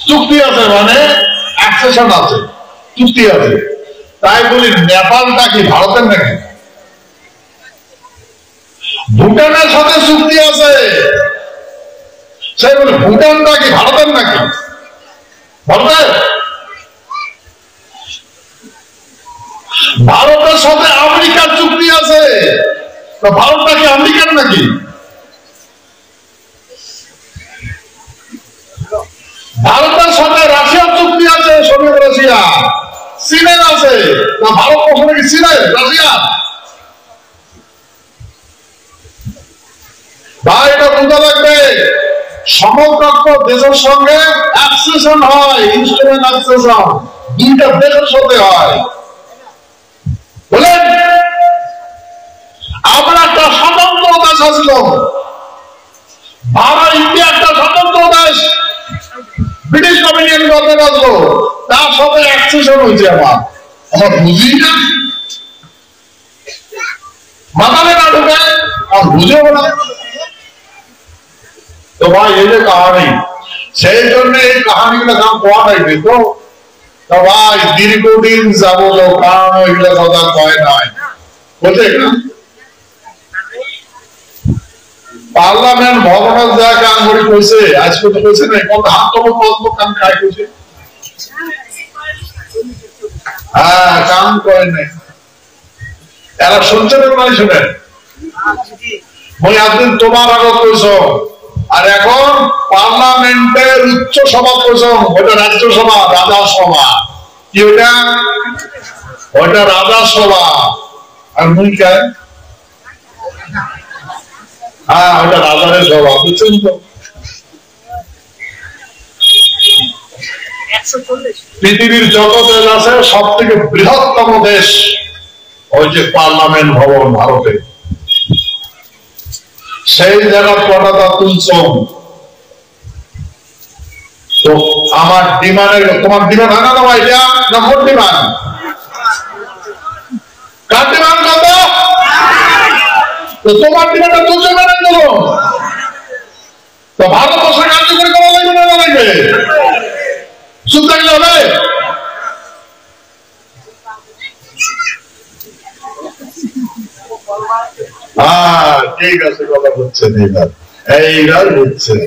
চুক্তি আছে মানে অ্যাকসেশন আছে, চুক্তি আছে। তাই বলি নেপালটা কি ভারতের নাকি? ভুটানের সাথে চুক্তি আছে, সেই বলে ভুটানটা কি ভারতের নাকি? ভারতের। ভারতের সাথে আমেরিকার চুক্তি আছে, ভারতটা কি আমেরিকার নাকি? ভারতের সাথে রাশিয়ার চুক্তি আছে, সোভিয়েত রাশিয়া। চীনের আছে না, ভারতবর্ষ নাকি চীনের রাশিয়া? ভাই এটা বোঝা লাগবে, সমকক্ষ দেশের সঙ্গে অ্যাকসেশন হয়, ইনস্ট্রুমেন্ট অ্যাকসেশন দুইটা দেশের সাথে হয়। বলেন আমরা একটা স্বতন্ত্র দেশ আসল, ভারত ইন্ডিয়া একটা স্বতন্ত্র দেশ, ব্রিটিশ ডমিনিয়ন গভর্নমেন্ট আসলো, তার সাথে অ্যাকসেশন হয়েছে। আমার বুঝি না, মাথায় না ঢুকে, আর বুঝেও না। তো ভাই এই যে কাহানি, সেই জন্য এই কাহানিগুলো কাম কোয়া থাকবে। তো ভাই দীর্ঘদিন যাবো কারণ এগুলো কথা কয় নাই বলতে না। পার্লামেন্ট ভবনের যা কাম করে কইছে, আজকে তো কইছে না কত আত্মপক্ষ কাম খাই কইছে। হ্যাঁ, কাম করে নাই, এরা শুনছে না মানে শুনেন। মই একদিন তোমার আগত কইছ, আর এখন পার্লামেন্টের উচ্চ সভা কইছ, ওটা রাজ্যসভা, রাজাসভা। কি ওটা? ওটা রাজাসভা। আর মুই কে? হ্যাঁ, ওটা রাজারের সভা, বুঝছেন তো? পৃথিবীর যত দেশ আছে সব থেকে বৃহত্তম দেশ ওই যে পার্লামেন্ট ভবন ভারতে, সেই জায়গা কটাটা তুলছ। তো আমার ডিমান্ডের, তোমার ডিমান্ড হয় না তোমার এটা না মোট ডিমান্ড? কার ডিমান্ড কত? তো তোমার ডিমান্ডটা তুলছো না কেন? তো ভারতবর্ষে কার্যকরী করা লাগবে না লাগবে? চুপ থাকলে হবে? হ্যাঁ ঠিক আছে, কথা বুঝছেন এইবার, এইবার বুঝছেন।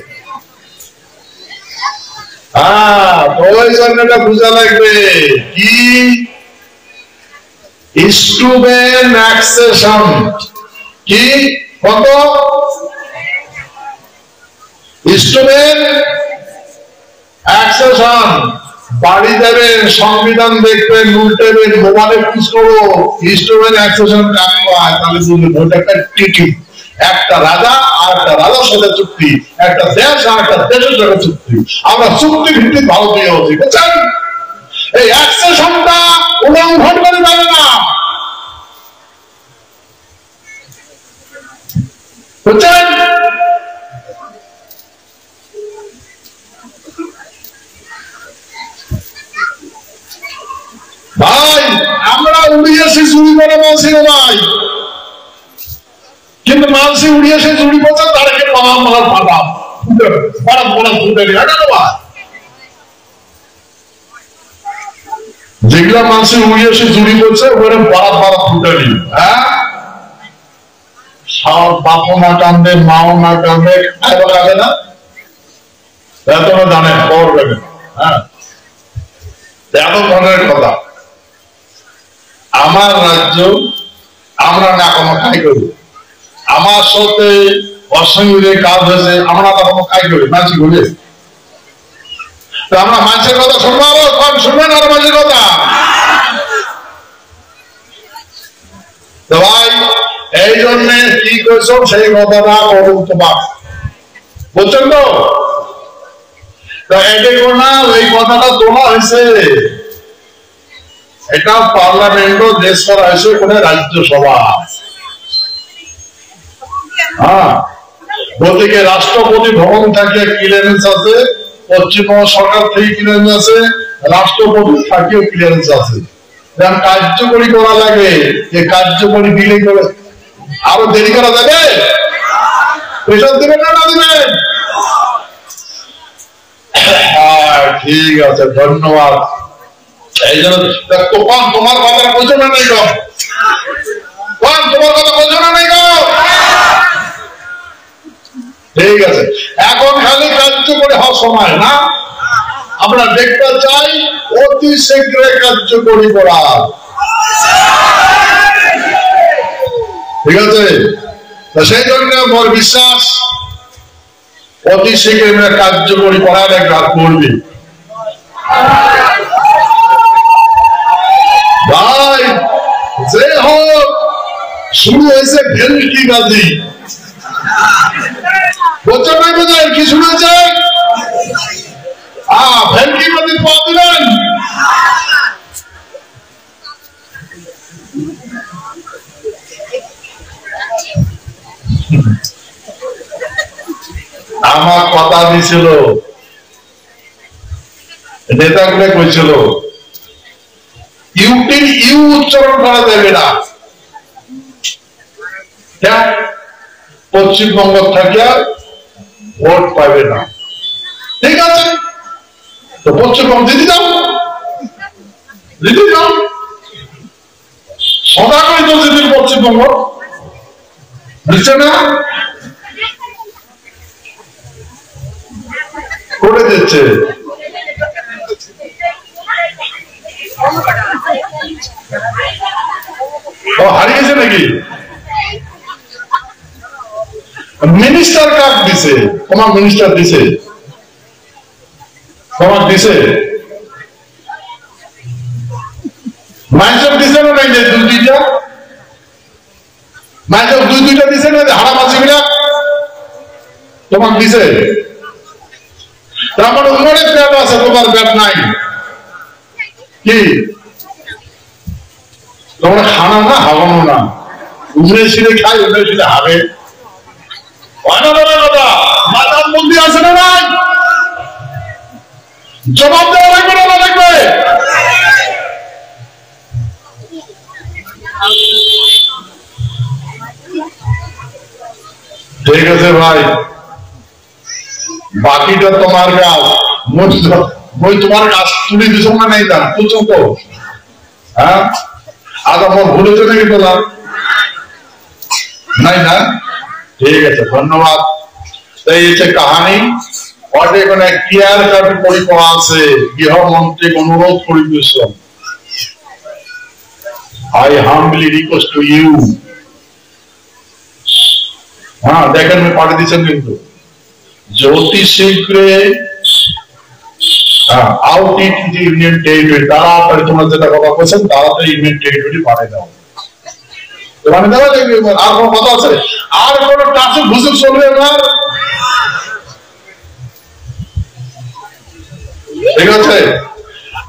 হ্যাঁ ওই জন্যটা বোঝা লাগবে কি স্টুডেন্ট অ্যাক্সেশন কি কত স্টুডেন্ট অ্যাক্সেশন। বাড়ি যাবেন, সংবিধান দেখবেন, উল্টেবেন, মোবাইলে পুশ করো স্টুডেন্ট অ্যাক্সেশন কাজ হয়, তাহলে বুঝবেন ওটা একটা ট্রিটি, একটা রাজা আর একটা রাজার সাথে চুক্তি, একটা দেশ আর একটা দেশের সাথে চুক্তি। আমরা চুক্তি ভিত্তিক ভারতীয় হচ্ছি, বুঝছেন? এই অ্যাক্সেশনটা উল্লঙ্ঘন করে পারে না, বুঝছেন? ভাই আমরা উড়িয়েছি চুরি করে মানছি ভাই, কিন্তু মানছি উড়িয়েছে চুরি করছে তাদেরকে পালাম মালার পাঠাম পাড়া পড়া ফুটে নিয়ে যেগুলা মানছি উড়িয়েছে চুরি করছে ওখানে পাড়া পাড়া ফুটে নি। হ্যাঁ সব বাপও না কান্দে, মাও না কান্দে, খাইবা লাগে না, এতটা জানেন খবর লাগে। হ্যাঁ এত ধরনের কথা। আমার রাজ্য আমরা না কোনো খাই করি, আমার সাথে অসংবিধানিক কাজ হয়েছে, আমরা তো কোনো খাই করি মানছি করি। আমরা মানুষের কথা শুনবো, কম শুনবেন আর মানুষের কথা। তো ভাই এই জন্য কি করছো সেই কথাটা করুন তোমার, বুঝছেন তো? এটি না ওই কথাটা তোলা হয়েছে, এটা পার্লামেন্টও দেশ করা হয়েছে কোন রাজ্যসভা। হ্যাঁ বলতে গিয়ে রাষ্ট্রপতি ভবন থেকে ক্লিয়ারেন্স আছে, পশ্চিমবঙ্গ সরকার থেকে ক্লিয়ারেন্স আছে, রাষ্ট্রপতি থেকেও ক্লিয়ারেন্স আছে। কার্যকরী করা লাগে, যে কার্যকরী দিলে করে আরো দেরি করা যাবে? প্রেশার দেবেন না না দেবেন? ঠিক আছে ধন্যবাদ। এই জন্য তোমার কথা বোঝো না নাই গো, তোমার কথা বোঝো না নাই গো। ঠিক আছে এখন খালি কার্যকরী হওয়ার সময় না, আমরা দেখতে চাই অতি শীঘ্র কার্যকরী করা। ঠিক আছে সেই জন্য আমার বিশ্বাস অতি শীঘ্র কার্যকরী করা একবার করবে। ভাই যে হোক শুরু হয়েছে ভেলকি বাজি, বছর নাই বোঝেন কি শুরু হয়েছে? ভেলকি বাজি পা দিলেন। আমার কথা দিছিল, নেতাগুলো কইছিল ইউটির ইউ উচ্চারণ করা যাবে না, পশ্চিমবঙ্গ থেকে ভোট পাবে না। ঠিক আছে তো পশ্চিমবঙ্গ দিতে যাও, দিতে যাও, সদা করে তো দিদির পশ্চিমবঙ্গ দিচ্ছে না, করে দিচ্ছে। হারিয়েছে নাকি? মিনিস্টার কার্ড দিছে, তোমার মিনিস্টার দিছে, তোমার দিছে, মাইজব দিছে না নাই? যে দুই দুইটা মাইজব দুই দুইটা দিছে না? হারামাছি গুলা তোমার দিছে। তার মানে উমরের ব্যাট আছে, তোমার ব্যাট নাই। কি তোমরা খানা না হাবানো না, উজরে ছিঁড়ে খাই, উজরে ছিঁড়ে হাবে কথা মাতার মন্দির আছে না নাই? জবাব দেওয়া লাগবে না লাগবে? ঠিক আছে ভাই, বাকিটা তোমার কাজ। মই তোমার কাজ তুলে দিছ না নাই তা তুলছ তো? হ্যাঁ, আজ আমার ভুলেছে নাকি তোলা নাই না? ঠিক আছে, ধন্যবাদ। এই হচ্ছে কাহানি। অটে এখানে ক্লিয়ার কাট পরিকল্পনা আছে। গৃহমন্ত্রীকে অনুরোধ করিতেছ, I humbly request to you, হ্যাঁ দেখেন পাঠিয়ে দিচ্ছেন কিন্তু, জ্যোতি শীঘ্রে আউট ইট ইউনিয়ন টেরিটরি, তাড়াতাড়ি তোমরা যেটা কথা বলছেন তাড়াতাড়ি ইউনিয়ন টেরিটরি পাঠিয়ে দাও। মানে দাদা দেখবে আর কোনো কথা আছে? আর কোনো টাচুক ঘুষুক চলবে না, ঠিক আছে?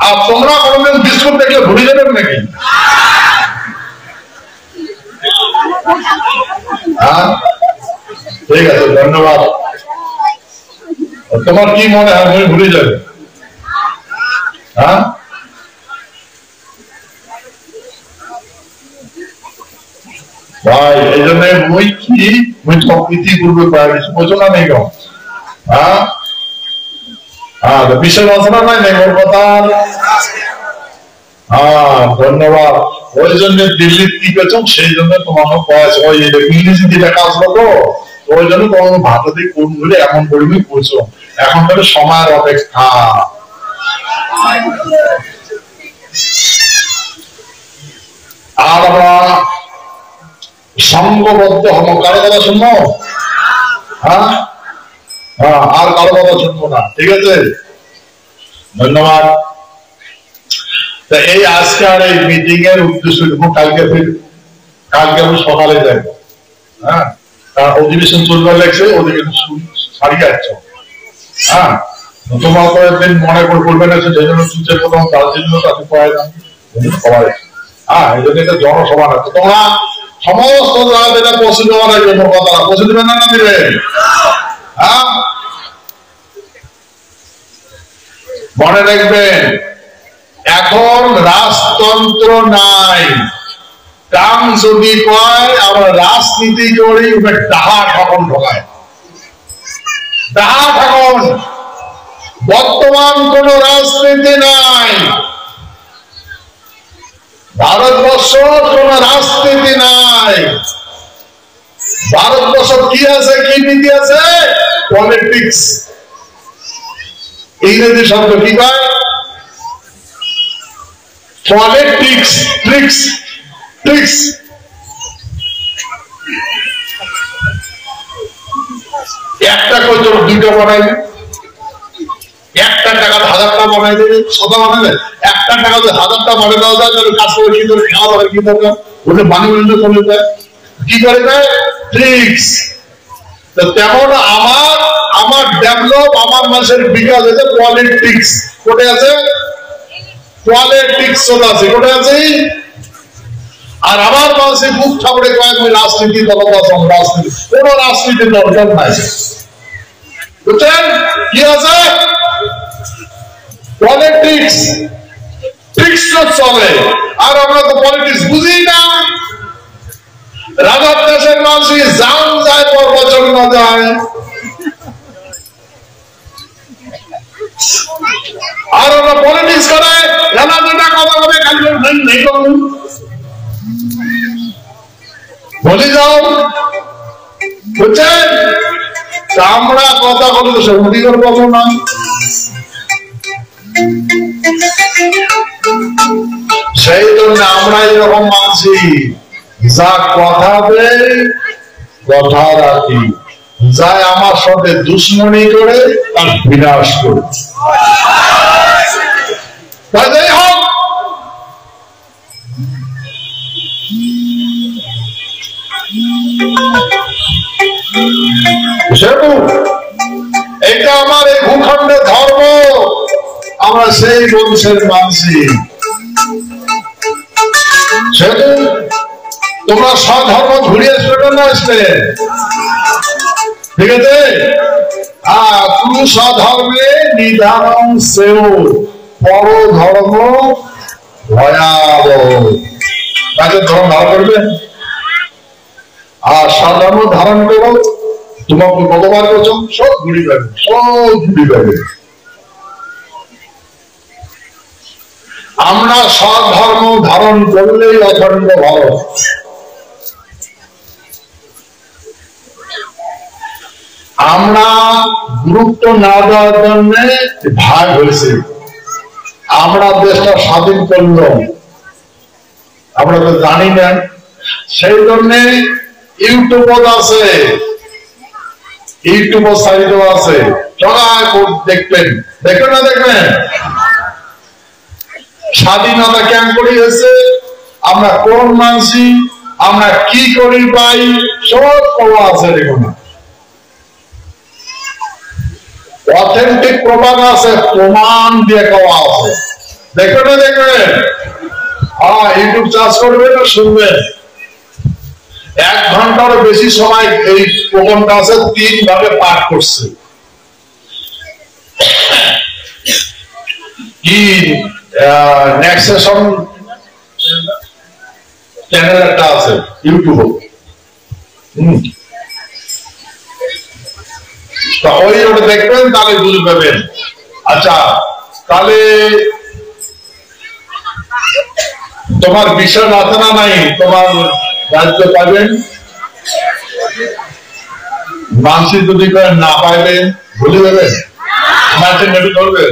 আর তোমরা কোনোদিন বিস্কুট দেখলে ভুলে যাবেন নাকি? হ্যাঁ, ঠিক আছে, ধন্যবাদ। তোমার কি মনে হয় আমি ভুলে যাবে? হ্যাঁ, ভাই এই জন্য মই কি মই প্রকৃতি করবে পারিস বোঝো না নেই? হ্যাঁ হ্যাঁ, বিশেষ আলোচনা নাই নেই ওর কথা। হ্যাঁ, ধন্যবাদ। ওই জন্য দিল্লির কি পেছ, সেই জন্য তোমার বয়স ওই ইংরেজি দিয়ে লেখা আসলো তো, ওই জন্য তোমার ভাষা দিয়ে কোন ধরে এমন পরিমাণ করছো। এখন তাহলে সময়ের অপেক্ষা। আর আমরা সংঘবদ্ধ হব, কারো কথা শুনবো? হ্যাঁ হ্যাঁ, আর কারো কথা শুনবো না, ঠিক আছে? ধন্যবাদ। এই আজকের এই মিটিং এর উদ্দেশ্য কালকে আমি সকালে যাই। হ্যাঁ, অধিবেশন চলবার লাগছে, ওদিকে ছাড়িয়ে যাচ্ছ। হ্যাঁ, তোমার তো একদিন মনে করে করবে না, যে জন্য সুচের প্রথম তার জন্য তাকে পাওয়া যায় সবাই। হ্যাঁ, এই জন্য একটা জনসভা আছে, তোমরা সমস্ত যেটা পৌঁছে দেওয়া লাগবে, তারা পৌঁছে দেবেন না দিবেন? হ্যাঁ, মনে রাখবেন এখন রাজতন্ত্র নাই। টাং যদি কয় আমরা রাজনীতি করি, ডাহা ঠাকুন ঢোকায়, ডাহা ঠাকুন। বর্তমান কোন রাজনীতি নাই, ভারতবর্ষ কোন রাজনীতি নাই। ভারতবর্ষ কি আছে, কি নীতি আছে? পলিটিক্স। ইংরেজি শব্দ কি কয়? Politics, tricks, tricks. একটা করে দুইটা বানাইবে, একটা টাকার 1000টা বানাই দেবে, সদা বানাবে। একটা টাকা 1000টা বানিয়ে দেওয়া যায়, কাজ করে কি করে খাওয়া দাওয়ার কি দরকার, ওটা বানি বানিয়ে চলে যায়। কি করে দেয়? ট্রিক্স। তেমন আমার ডেভেলপ, আমার মানুষের বিকাশ হয়েছে পলিটিক্স। কোটে আছে? পলিটিক্স আছে, কোটে আছে? আর আমার মানুষের মুখ ঠাকুরে কয়েক রাজনীতি দলবাসন, রাজনীতি, কোন রাজনীতির দরকার নাই। বুঝছেন কি আছে? পলিটিক্স, ট্রিক্স চলে। আর আমরা তো পলিটিক্স বুঝি না। রাজার দেশের মানুষ জান যায়, পর্বচন না যায়। আর ওরা পলিটিক্স করে, এলা যেটা কথা হবে খালি বলে যাও। বুঝছেন? আমরা কথা বলি তো সে অধিকার পাবো না। সেই জন্য আমরা এরকম মানছি, যা কথা দেয় কথা রাখি, যাই আমার সাথে দুশ্মনী করে তার বিনাশ করে। যাই হোক, এটা আমার এই ভূখণ্ডের ধর্ম, আমরা সেই বংশের মানসি। সেহেতু তোমরা স্বধর্ম ঘুরিয়ে আসবে না আসবে, ঠিক আছে? পুরুষ স্বধর্মে নিধানং সেও পরধর্ম ভয়াবহ। তাকে ধর্ম ধারণ করবে আর স্বধর্ম ধারণ করো, তোমাকে কতবার করছো, সব ঘুরি পাবে, সব ঘুরি পাবে। আমরা স্বধর্ম ধারণ করলেই অখণ্ড ভারত। আমরা গুরুত্ব না দেওয়ার জন্য ভাগ হয়েছে। আমরা দেশটা স্বাধীন করলাম, আমরা তো জানি না, সেই জন্য ইউটিউব আছে, ইউটিউব সাইট আছে, সবাই দেখবেন, দেখবেন না দেখবেন স্বাধীনতা কেন করি হয়েছে, আমরা কোন মানসি, আমরা কি করি পাই, সব করা আছে। দেখুন অথেন্টিক প্রমাণ আছে, প্রমাণ দিয়ে করা আছে, দেখবেন না দেখবেন। ইউটিউব চার্জ করবেন আর শুনবেন। 1 ঘন্টারও বেশি সময় এই প্রোগ্রামটা আছে, 3 ভাবে পাঠ করছে। কি নেক্সট সেশন চ্যানেল একটা আছে ইউটিউবে, ওই ওটা দেখবেন, তাহলে বুঝে পাবেন। আচ্ছা, তাহলে তোমার বিষয় আছে না নাই, তোমার রাজ্য পাবেন, মানসিক যদি না পাইবেন ভুলে যাবেন, মানসিক নেটে ধরবেন।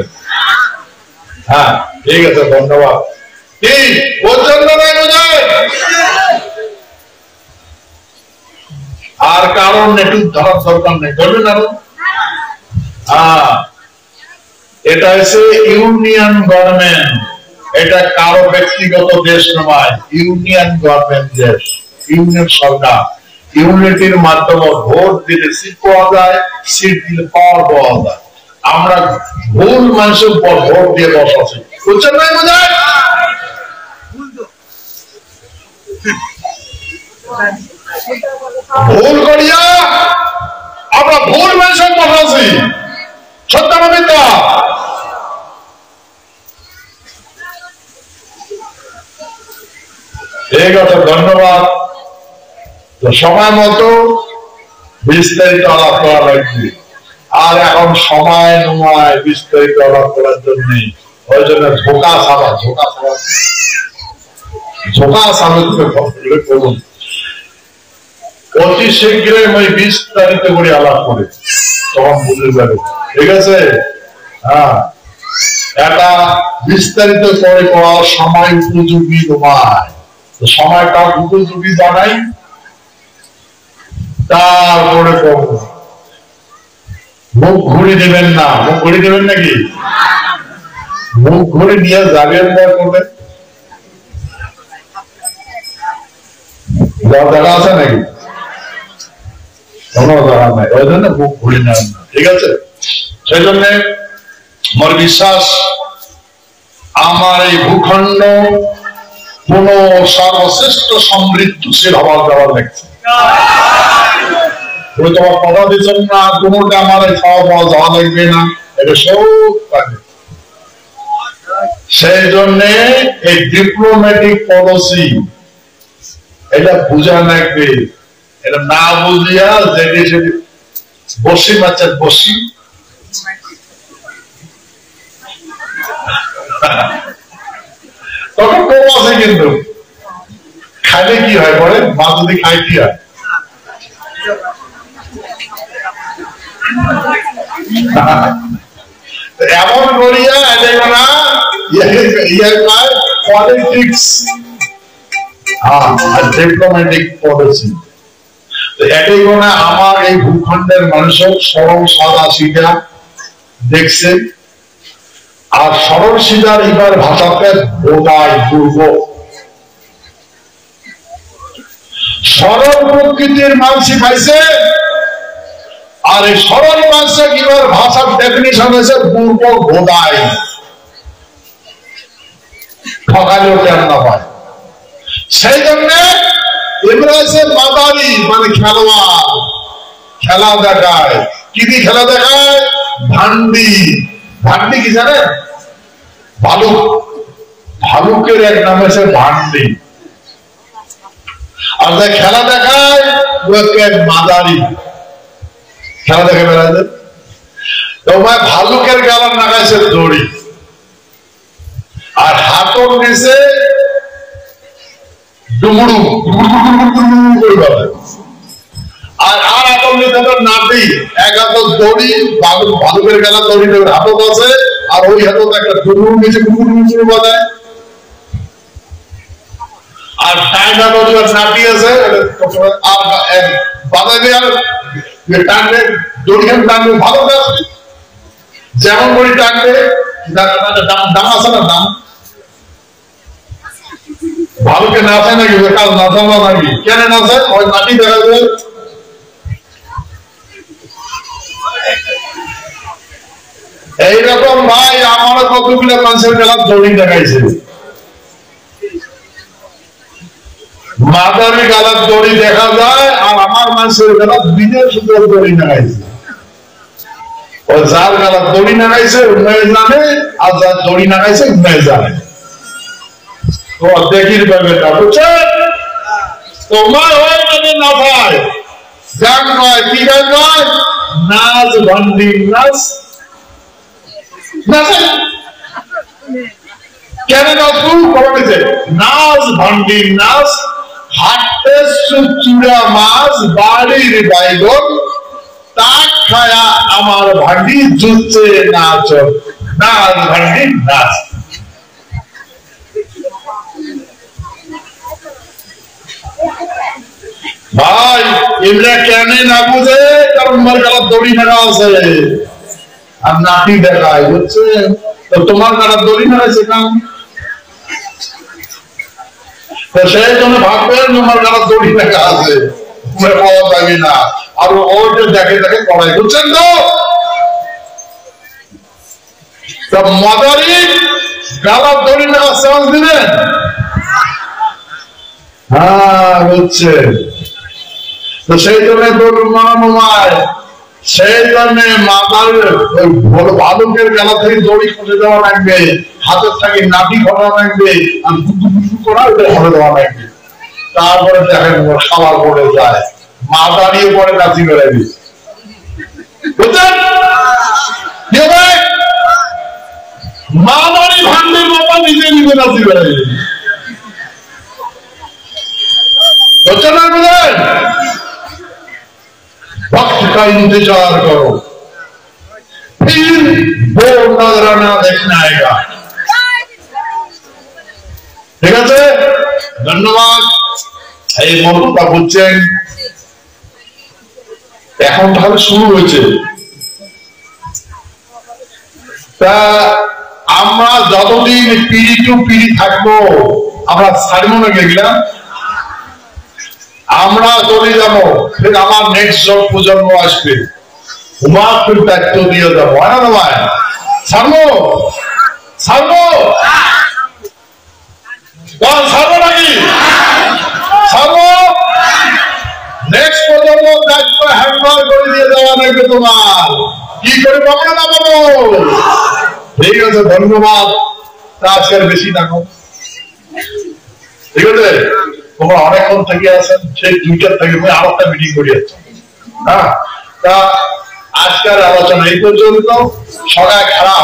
হ্যাঁ, ঠিক আছে, ধন্যবাদ। আর কারণ নেটুক ধরার দরকার নেই, ধরবেন আরো। এটা হচ্ছে ইউনিয়ন গভর্নমেন্ট, এটা কারো ব্যক্তিগত দেশ নয়, ইউনিয়ন গভর্নমেন্ট দেশ, ইউনিয়ন সরকার। ইউনিটির মাধ্যমে ভোট দিলে সিট পাওয়া যায়, সিট দিলে পাওয়ার পাওয়া যায়। আমরা ভুল মানুষের উপর ভোট দিয়ে বসাচ্ছি, বুঝছেন না? বোঝায় ভুল করিয়া আমরা ভুল মানুষের বসাচ্ছি, সত্য না মিথ্যা? ঠিক আছে, ধন্যবাদ। সময় মতো বিস্তারিত আলাপ করা লাগবে, আর এখন সময় নয় বিস্তারিত আলাপ করার জন্য। ওই জন্য ঝোঁকা করুন। অতি শীঘ্রই আমি বিস্তারিত করে আলাপ করে তখন বুঝে যাবে, ঠিক আছে? এটা বিস্তারিত করে করার সময় উপযোগী নয়, সময়টা উপযোগী বানাই, তারপরে করবো। মুখ ঘুরি দেবেন না, মুখ ঘুরি দেবেন নাকি? মুখ ঘুরি নিয়ে যাবেন করবেন, দেখা আছে নাকি? কোনো দেখা নাই, ওই জন্য মুখ ঘুরি নেবেন না, ঠিক আছে? সেই জন্য আমার বিশ্বাস, আমার এই ভূখণ্ড কোন সর্বশ্রেষ্ঠ সমৃদ্ধশীল হওয়ার দেওয়ার লাগছে। তোমার কথা দিচ্ছেন না, কোনোটা আমার খাওয়া পাওয়া যাওয়া লাগবে না, এটা সব থাকে। সেই জন্য এই ডিপ্লোম্যাটিক পলিসি এটা বুঝা লাগবে। এটা না বুঝিয়া যেটি সেটি বসি মাছের বসি, তখন কম আছে, কিন্তু খাইলে কি হয় পরে, মা যদি খাই কি হয়? এমন করিয়া না পলিটিক্স আর ডিপ্লোম্যাটিক পলিসি, এটাই কোন আমার এই ভূখণ্ডের মানুষের সরল সাদা সিধা দেখছে। আর সরল সিধার এবার ভাষাতে বোধায় দুর্গ, সরল প্রকৃতির মানসি পাইছে। আর এই সরল মানুষের এবার ভাষার ডেফিনিশন হয়েছে দুর্গ বোধায়, ঠকালেও কেন না হয়। সেই জন্য ইমরাজের মাদারি মানে খেলোয়াড়, খেলা দেখায়। কি দিয়ে খেলা দেখায়? ভান্ডি। ভান্ডি কি জানেন? ভালুক। ভালুকের এক নাম হচ্ছে ভান্ডি। আর যাই খেলা দেখায় মাদারি, খেলা দেখে বেড়াতে। তোমার ভালুকের গালার নাগাইছে দড়ি, আর হাতর নিচে ডুমুড়ু করে বলে। আর হাতর নিচে নাটি, এক হাতর দড়ি, ভালুকের গালা দড়ি হাতত আছে, আর ওই হাতত একটা ডুমুড়ু নিচে ডুমুড়ু বাজায়। আর টাইনা দড়ি আর নাটি আছে, আর বাজাবে আর টানবে, দড়ি টানবে ভালো কাজ। যেমন দড়ি টানবে, দাম আছে না, দাম ভালুকে নাচে নাকি? কাজ নাচানো নাকি? কেন নাচে? ওই নাটি দেখা যায়। এইরকম ভাই আমার কতগুলো মানুষের গেলাম দড়ি দেখাইছে। মাদারি গালার দড়ি দেখা যায়, আর আমার মানুষের গেলা বিদেশ দড়ি দেখাইছে। ও যার গালার দড়ি লাগাইছে উন্নয় জানে, আর যার দড়ি লাগাইছে উন্নয় জানে। তো দেখির ব্যাপারটা বুঝছেন? তোমার হয় মানে না ভাই, গান নয়। কি গান নয়? নাচ ভান্ডি নাচ। কেন নাচবো? কমেছে নাচ ভান্ডি নাচ, হাটে চূড়া মাছ, বাড়ির বাইগন, তাক খায়া আমার ভান্ডি জুচ্ছে নাচ। নাচ ভান্ডি নাচ। ভাই এগুলা কেন না বুঝে? কারণ তোমার গালার দড়ি নাড়া আছে আর নাটি দেখায়, বুঝছে? তো তোমার গালার দড়ি নাড়াইছে কাম, তো সেই জন্য ভাববেন তোমার গালার দড়ি দেখা আছে, পাওয়া যাবে না। আর ওটা দেখে দেখে করাই, বুঝছেন তো? মাদারি গালার দড়ি নাড়া চান্স দিবেন? হ্যাঁ বুঝছে। তো সেই জন্য সেই জন্য মাদার ভালুকের গলা থেকে দড়ি খসে দেওয়া লাগবে, হাতের থেকে নাটি খসা লাগবে, আর করা খসে দেওয়া লাগবে। তারপরে দেখেন খাবার পড়ে যায়, মা দাঁড়িয়ে পরে নাচি বেড়াই দিচ্ছে, বুঝছেন? মা দাঁড়ি ভান্ডের বাবা নিজে নিজে নাচি বেড়াই দিচ্ছে, বুঝছেন না? বুঝলেন? वक्त का इंतजार करो, फिर वो नजराना देखने आएगा। ঠিক আছে, ধন্যবাদ। এই মতটা বুঝছেন? এখন তাহলে শুরু হয়েছে। তা আমরা যতদিন পিড়ি টু পিড়ি থাকবো, আমরা ছাড়বো না গেলাম, আমরা চলে যাবো, ফের আমার নেক্সট প্রজন্ম আসবে, উমার ফের দায়িত্ব দিয়ে যাবো। হয় না ভাই? ছাড়বো ছাড়বো ছাড়বো নাকি? ছাড়বো। নেক্সট প্রজন্ম দায়িত্ব হ্যান্ডওভার করে দিয়ে যাওয়া লাগবে তোমার। কি করে পাবো না পাবো? ঠিক আছে, ধন্যবাদ। আজকের বেশি দেখো, ঠিক আছে? তোমরা অনেকক্ষণ থেকে আছেন, সেই 2টার থেকে আরো একটা মিটিং করে যাচ্ছ। হ্যাঁ, তা আজকের আলোচনা এই পর্যন্ত। সবাই খেলা